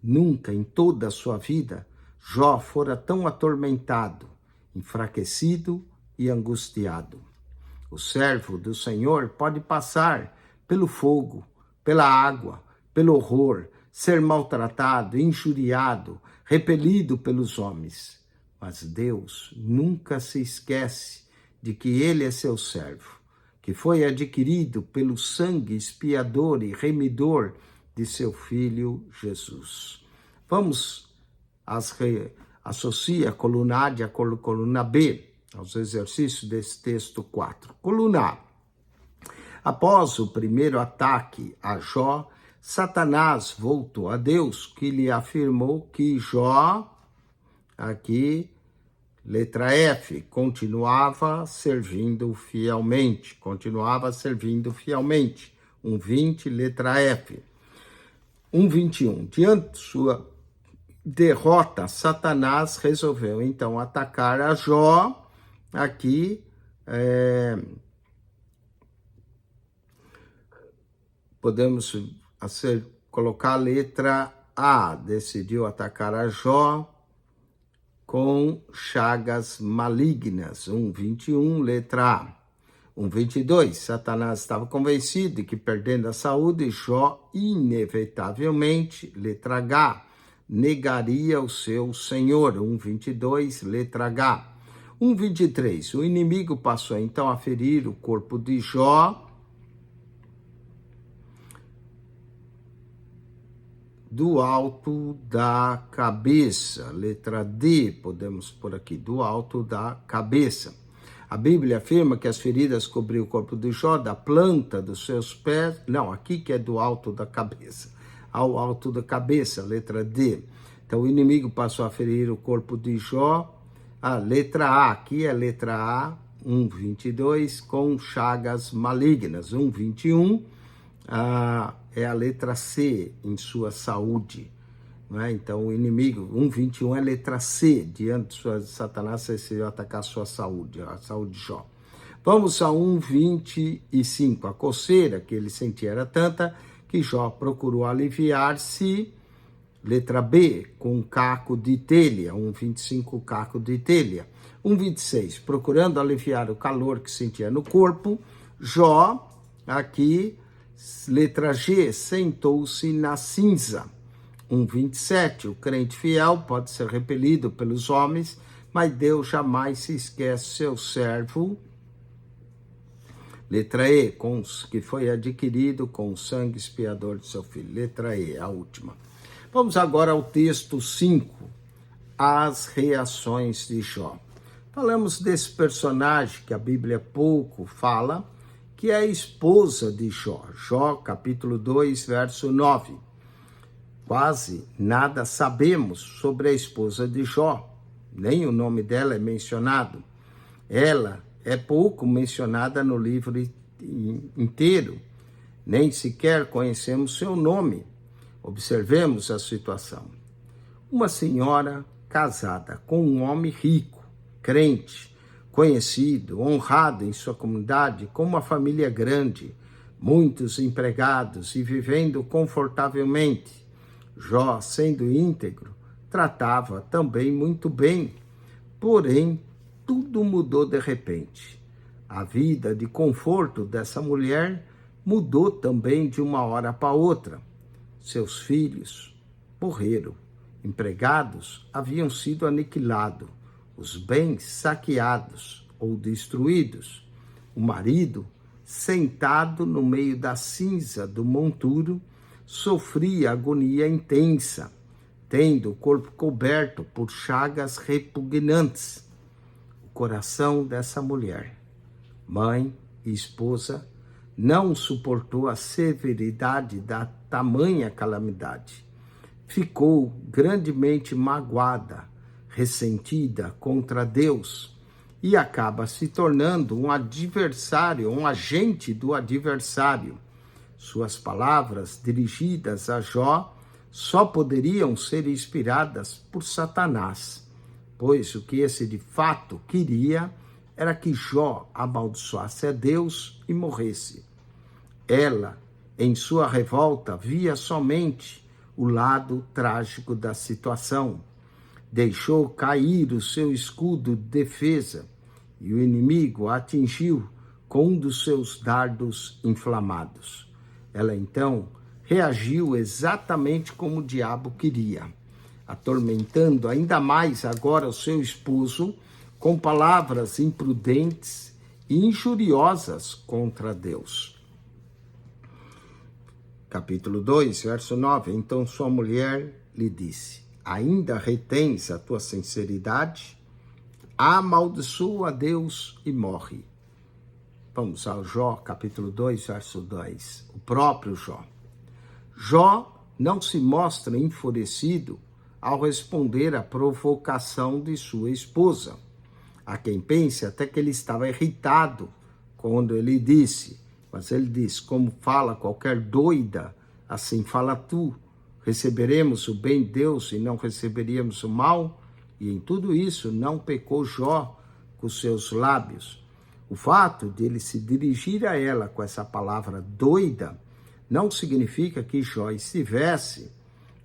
Speaker 1: Nunca em toda a sua vida, Jó fora tão atormentado, enfraquecido e angustiado. O servo do Senhor pode passar pelo fogo, pela água, pelo horror, ser maltratado, injuriado, repelido pelos homens. Mas Deus nunca se esquece de que Ele é seu servo, que foi adquirido pelo sangue expiador e remidor de seu Filho Jesus. Vamos associar a coluna A à coluna B, aos exercícios desse texto 4. Coluna A. Após o primeiro ataque a Jó, Satanás voltou a Deus, que lhe afirmou que Jó, aqui, letra F, continuava servindo fielmente. 1:20, letra F. 1:21. Diante de sua derrota, Satanás resolveu então atacar a Jó. Aqui, podemos colocar a letra A. Decidiu atacar a Jó com chagas malignas. 1:21, letra A. 1:22, Satanás estava convencido de que, perdendo a saúde, Jó inevitavelmente, letra H, negaria o seu Senhor. 1:22, letra H. 1:23, o inimigo passou então a ferir o corpo de Jó do alto da cabeça. Letra D, podemos pôr aqui, do alto da cabeça. A Bíblia afirma que as feridas cobriam o corpo de Jó da planta dos seus pés. Não, aqui que é do alto da cabeça. Ao alto da cabeça, letra D. Então o inimigo passou a ferir o corpo de Jó. Letra A, aqui é letra A, 1:22, com chagas malignas. 1:21, é a letra C, em sua saúde. Não é? Então o inimigo, 1:21 é letra C, diante de Satanás decidiu atacar a sua saúde, a saúde de Jó. Vamos a 1:25, a coceira que ele sentia era tanta que Jó procurou aliviar-se, letra B, com um caco de telha. 1:25, caco de telha. 1:26, procurando aliviar o calor que sentia no corpo, Jó, aqui, letra G, sentou-se na cinza. 1:27, o crente fiel pode ser repelido pelos homens, mas Deus jamais se esquece seu servo. Letra E, que foi adquirido com o sangue expiador de seu filho. Letra E, a última. Vamos agora ao texto 5, as reações de Jó. Falamos desse personagem que a Bíblia pouco fala, que é a esposa de Jó. Jó, capítulo 2, verso 9. Quase nada sabemos sobre a esposa de Jó, nem o nome dela é mencionado. Ela é pouco mencionada no livro inteiro, nem sequer conhecemos seu nome. Observemos a situação. Uma senhora casada com um homem rico, crente, conhecido, honrado em sua comunidade, com uma família grande, muitos empregados e vivendo confortavelmente. Jó, sendo íntegro, tratava também muito bem. Porém, tudo mudou de repente. A vida de conforto dessa mulher mudou também de uma hora para outra. Seus filhos morreram, empregados haviam sido aniquilados, os bens saqueados ou destruídos. O marido, sentado no meio da cinza do monturo, sofria agonia intensa, tendo o corpo coberto por chagas repugnantes. O coração dessa mulher, mãe e esposa, não suportou a severidade da tamanha calamidade. Ficou grandemente magoada, ressentida contra Deus e acaba se tornando um adversário, um agente do adversário. Suas palavras dirigidas a Jó só poderiam ser inspiradas por Satanás, pois o que esse de fato queria era que Jó amaldiçoasse a Deus e morresse. Ela, em sua revolta, via somente o lado trágico da situação. Deixou cair o seu escudo de defesa e o inimigo a atingiu com um dos seus dardos inflamados. Ela então reagiu exatamente como o diabo queria, atormentando ainda mais agora o seu esposo com palavras imprudentes e injuriosas contra Deus. Capítulo 2, verso 9. Então sua mulher lhe disse: ainda retens a tua sinceridade? Amaldiçoa a Deus e morre. Vamos ao Jó, capítulo 2, verso 2. O próprio Jó. Jó não se mostra enfurecido ao responder à provocação de sua esposa. Há quem pense até que ele estava irritado quando ele disse, mas ele diz: como fala qualquer doida, assim fala tu. Receberemos o bem de Deus e não receberíamos o mal? E em tudo isso não pecou Jó com seus lábios. O fato de ele se dirigir a ela com essa palavra doida não significa que Jó estivesse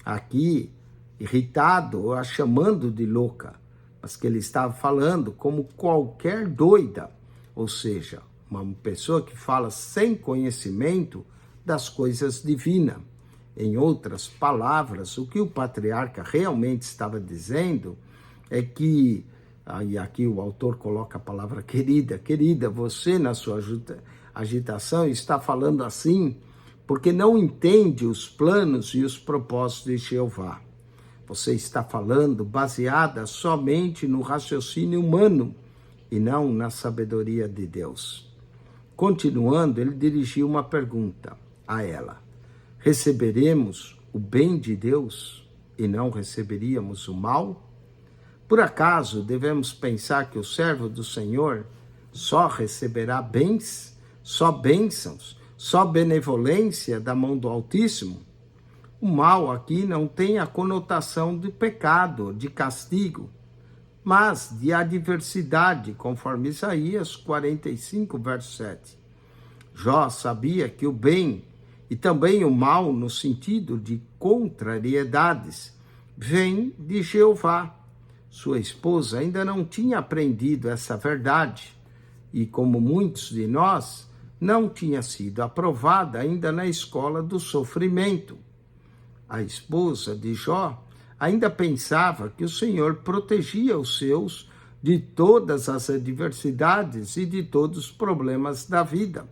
Speaker 1: aqui irritado ou a chamando de louca. mas que ele estava falando como qualquer doida, ou seja, uma pessoa que fala sem conhecimento das coisas divinas. Em outras palavras, o que o patriarca realmente estava dizendo é que, e aqui o autor coloca a palavra querida, você na sua agitação está falando assim porque não entende os planos e os propósitos de Jeová. Você está falando baseada somente no raciocínio humano e não na sabedoria de Deus. Continuando, ele dirigiu uma pergunta a ela: receberemos o bem de Deus e não receberíamos o mal? Por acaso devemos pensar que o servo do Senhor só receberá bens, só bênçãos, só benevolência da mão do Altíssimo? O mal aqui não tem a conotação de pecado, de castigo, mas de adversidade, conforme Isaías 45, verso 7. Jó sabia que o bem e também o mal, no sentido de contrariedades, vem de Jeová. Sua esposa ainda não tinha aprendido essa verdade e, como muitos de nós, não tinha sido aprovada ainda na escola do sofrimento. A esposa de Jó ainda pensava que o Senhor protegia os seus de todas as adversidades e de todos os problemas da vida.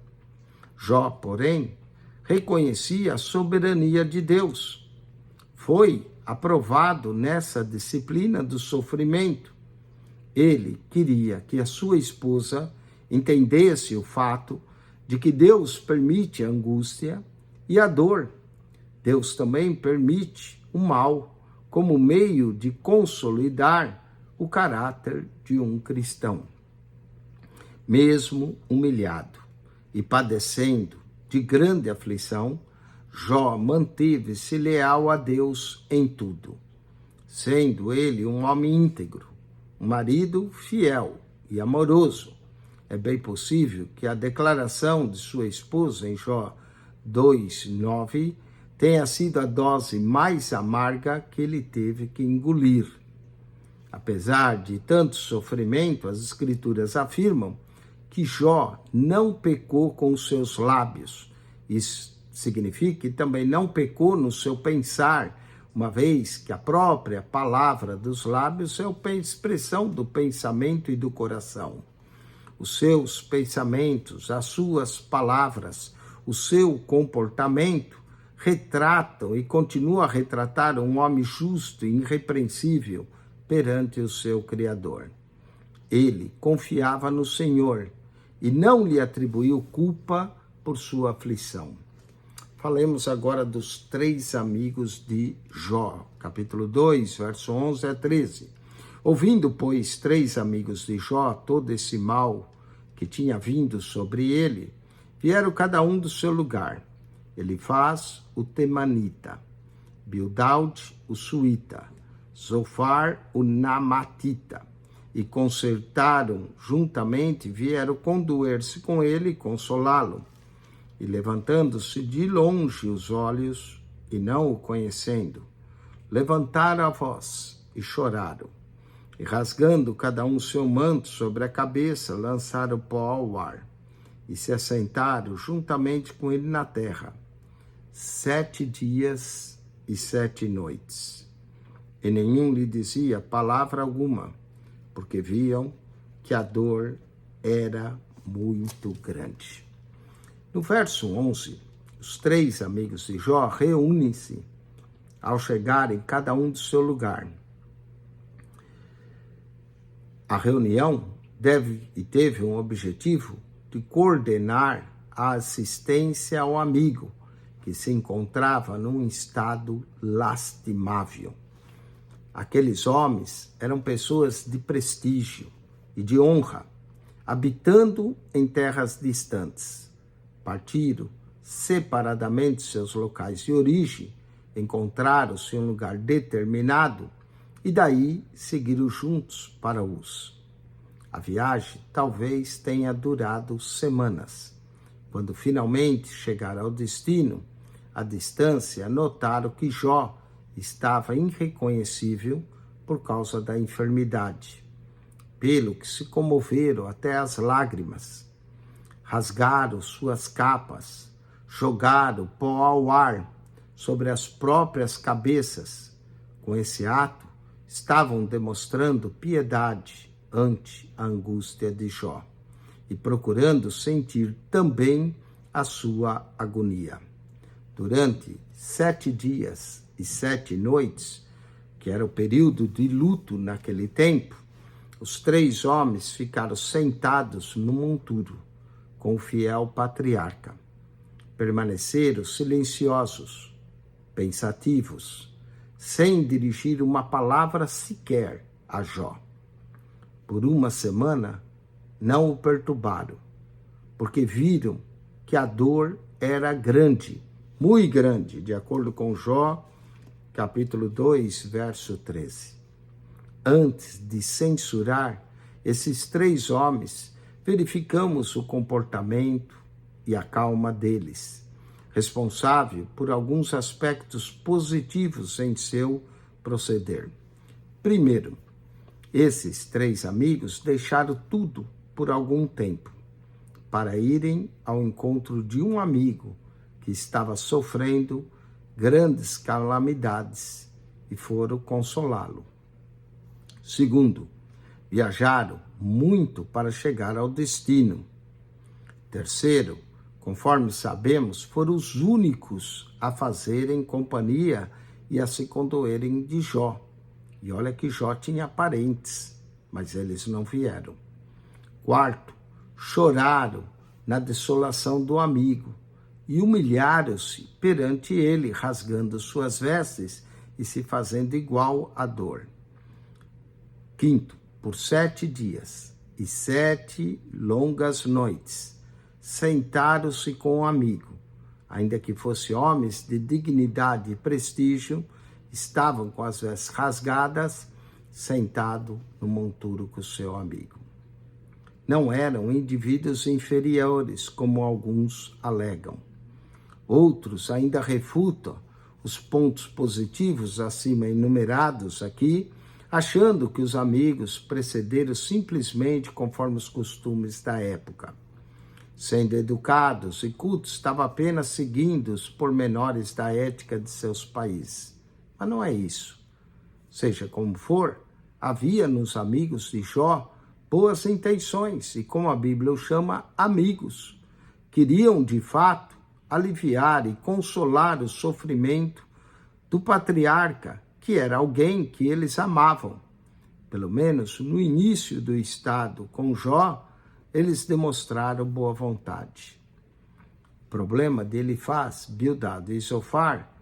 Speaker 1: Jó, porém, reconhecia a soberania de Deus. Foi aprovado nessa disciplina do sofrimento. Ele queria que a sua esposa entendesse o fato de que Deus permite a angústia e a dor. Deus também permite o mal como meio de consolidar o caráter de um cristão. Mesmo humilhado e padecendo de grande aflição, Jó manteve-se leal a Deus em tudo, sendo ele um homem íntegro, um marido fiel e amoroso. É bem possível que a declaração de sua esposa em Jó 2:9 tenha sido a dose mais amarga que ele teve que engolir. Apesar de tanto sofrimento, as Escrituras afirmam que Jó não pecou com os seus lábios. Isso significa que também não pecou no seu pensar, uma vez que a própria palavra dos lábios é a expressão do pensamento e do coração. Os seus pensamentos, as suas palavras, o seu comportamento retratam e continuam a retratar um homem justo e irrepreensível perante o seu Criador. Ele confiava no Senhor e não lhe atribuiu culpa por sua aflição. Falemos agora dos 3 amigos de Jó, capítulo 2, verso 11 a 13. Ouvindo, pois, 3 amigos de Jó todo esse mal que tinha vindo sobre ele, vieram cada um do seu lugar. Elifaz, o temanita, Bildad, o suíta, Zofar, o namatita, e concertaram juntamente, vieram condoer-se com ele e consolá-lo. E levantando-se de longe os olhos, e não o conhecendo, levantaram a voz e choraram. E rasgando cada um seu manto sobre a cabeça, lançaram pó ao ar, e se assentaram juntamente com ele na terra, 7 dias e 7 noites. E nenhum lhe dizia palavra alguma, porque viam que a dor era muito grande. No verso 11, os 3 amigos de Jó reúnem-se ao chegarem cada um do seu lugar. A reunião teve um objetivo de coordenar a assistência ao amigo que se encontrava num estado lastimável. Aqueles homens eram pessoas de prestígio e de honra, habitando em terras distantes. Partiram separadamente seus locais de origem, encontraram-se em um lugar determinado e daí seguiram juntos para Uz. A viagem talvez tenha durado semanas. Quando finalmente chegaram ao destino, à distância, notaram que Jó estava irreconhecível por causa da enfermidade. pelo que se comoveram até as lágrimas. Rasgaram suas capas, jogaram pó ao ar sobre as próprias cabeças. Com esse ato, estavam demonstrando piedade ante a angústia de Jó e procurando sentir também a sua agonia. Durante 7 dias e 7 noites, que era o período de luto naquele tempo, os 3 homens ficaram sentados no monturo com o fiel patriarca. Permaneceram silenciosos, pensativos, sem dirigir uma palavra sequer a Jó. Por uma semana, não o perturbaram, porque viram que a dor era grande, muito grande, de acordo com Jó, capítulo 2, verso 13. Antes de censurar esses 3 homens, verificamos o comportamento e a calma deles, responsável por alguns aspectos positivos em seu proceder. Primeiro, esses 3 amigos deixaram tudo por algum tempo para irem ao encontro de um amigo que estava sofrendo grandes calamidades e foram consolá-lo. Segundo, viajaram muito para chegar ao destino. Terceiro, conforme sabemos, foram os únicos a fazerem companhia e a se condoerem de Jó. E olha que Jó tinha parentes, mas eles não vieram. Quarto, choraram na desolação do amigo e humilharam-se perante ele, rasgando suas vestes e se fazendo igual à dor. Quinto, por 7 dias e 7 longas noites, sentaram-se com o amigo, ainda que fossem homens de dignidade e prestígio, estavam com as vestes rasgadas, sentado no monturo com seu amigo. Não eram indivíduos inferiores, como alguns alegam. Outros ainda refutam os pontos positivos acima enumerados aqui, achando que os amigos procederam simplesmente conforme os costumes da época. Sendo educados e cultos, estavam apenas seguindo os pormenores da ética de seus países. Mas não é isso. Seja como for, havia nos amigos de Jó boas intenções e, como a Bíblia o chama, amigos. Queriam, de fato, aliviar e consolar o sofrimento do patriarca, que era alguém que eles amavam. Pelo menos no início do estado com Jó, eles demonstraram boa vontade. O problema de Elifaz, Bildad e Zofar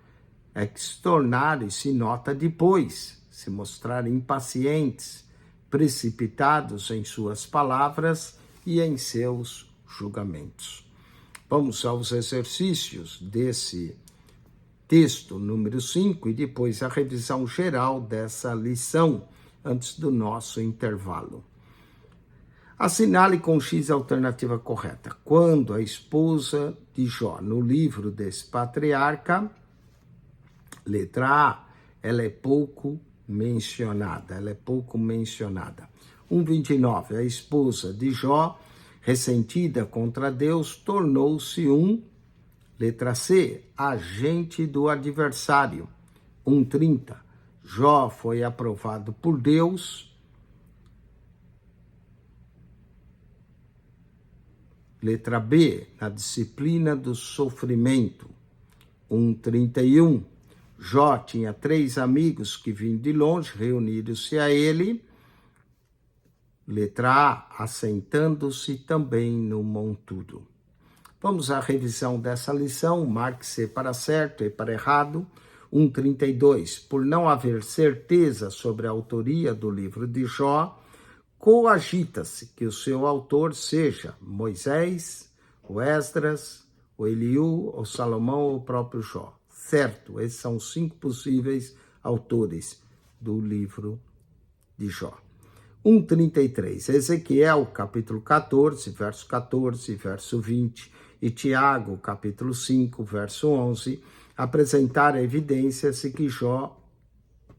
Speaker 1: é que se tornaram e se nota depois, se mostraram impacientes, precipitados em suas palavras e em seus julgamentos. Vamos aos exercícios desse texto número 5 e depois a revisão geral dessa lição antes do nosso intervalo. Assinale com X a alternativa correta. Quando a esposa de Jó, no livro desse patriarca, letra A, ela é pouco mencionada. 1,29. A esposa de Jó, ressentida contra Deus, tornou-se letra C, agente do adversário. 1,30. Jó foi aprovado por Deus. Letra B, na disciplina do sofrimento. 1,31. Jó tinha 3 amigos que vinham de longe, reuniram-se a ele. Letra A, assentando-se também no monturo. Vamos à revisão dessa lição. Marque C para certo e para errado. 1,32. Por não haver certeza sobre a autoria do livro de Jó, coagita-se que o seu autor seja Moisés, o Esdras, o Eliú, o Salomão ou o próprio Jó. Certo, esses são 5 possíveis autores do livro de Jó. 1,33. Ezequiel, capítulo 14, verso 14, verso 20, e Tiago, capítulo 5, verso 11, apresentaram evidências de que Jó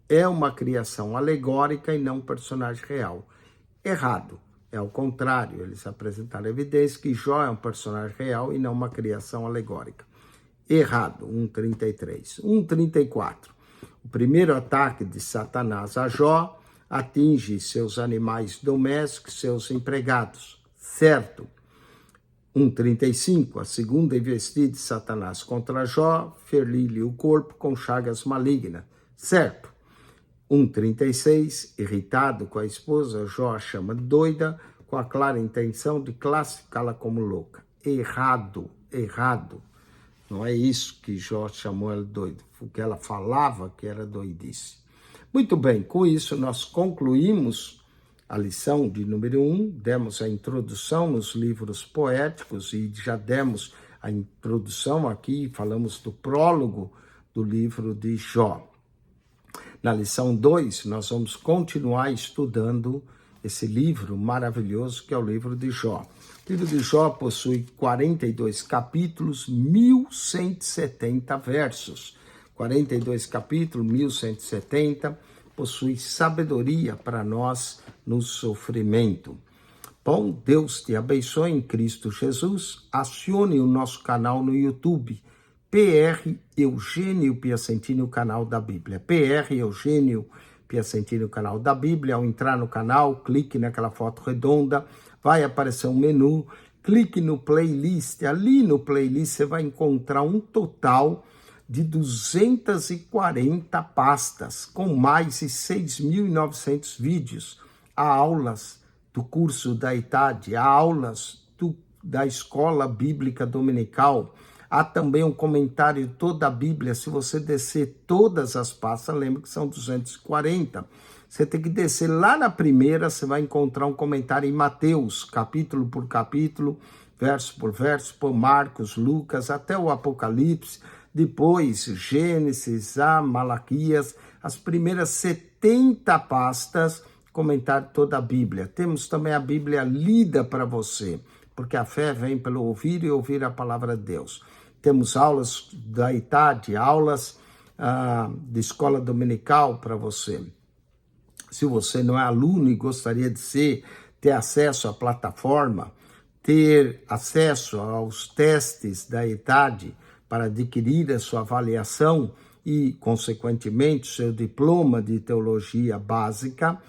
Speaker 1: é uma criação alegórica e não um personagem real. Errado. É ao contrário, eles apresentaram evidência que Jó é um personagem real e não uma criação alegórica. Errado, 1,33. 1,34. O primeiro ataque de Satanás a Jó atinge seus animais domésticos, seus empregados. Certo. 1,35. A segunda investida de Satanás contra Jó, ferir-lhe o corpo com chagas malignas. Certo. 1,36. Irritado com a esposa, Jó a chama doida, com a clara intenção de classificá-la como louca. Errado, errado. Não é isso que Jó chamou ela doida, o que ela falava que era doidice. Muito bem, com isso nós concluímos a lição de número 1, demos a introdução nos livros poéticos e já demos a introdução aqui, falamos do prólogo do livro de Jó. Na lição 2, nós vamos continuar estudando esse livro maravilhoso que é o livro de Jó. O livro de Jó possui 42 capítulos, 1170 versos. 42 capítulos, 1170, possui sabedoria para nós no sofrimento. Bom, Deus te abençoe em Cristo Jesus. Acione o nosso canal no YouTube, PR Eugênio Piacentini, o canal da Bíblia. PR Eugênio Piacentini, o canal da Bíblia. Ao entrar no canal, clique naquela foto redonda, vai aparecer um menu, clique no playlist. Ali no playlist você vai encontrar um total de 240 pastas, com mais de 6.900 vídeos. Há aulas do curso da idade, há aulas da escola bíblica dominical. Há também um comentário de toda a Bíblia. Se você descer todas as pastas, lembra que são 240. Você tem que descer lá na primeira, você vai encontrar um comentário em Mateus, capítulo por capítulo, verso por verso, por Marcos, Lucas, até o Apocalipse. Depois, Gênesis, Malaquias, as primeiras 70 pastas, comentário de toda a Bíblia. Temos também a Bíblia lida para você, porque a fé vem pelo ouvir e ouvir a palavra de Deus. Temos aulas da idade, aulas de escola dominical para você. Se você não é aluno e gostaria de ser, ter acesso à plataforma, ter acesso aos testes da idade para adquirir a sua avaliação e, consequentemente, seu diploma de teologia básica,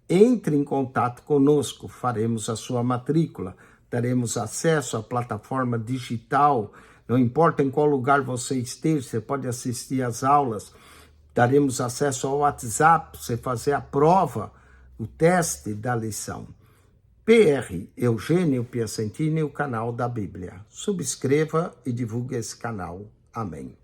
Speaker 1: entre em contato conosco, faremos a sua matrícula, daremos acesso à plataforma digital. Não importa em qual lugar você esteja, você pode assistir às aulas. Daremos acesso ao WhatsApp, você fazer a prova, o teste da lição. PR Eugênio Piacentini, o canal da Bíblia. Subscreva e divulgue esse canal. Amém.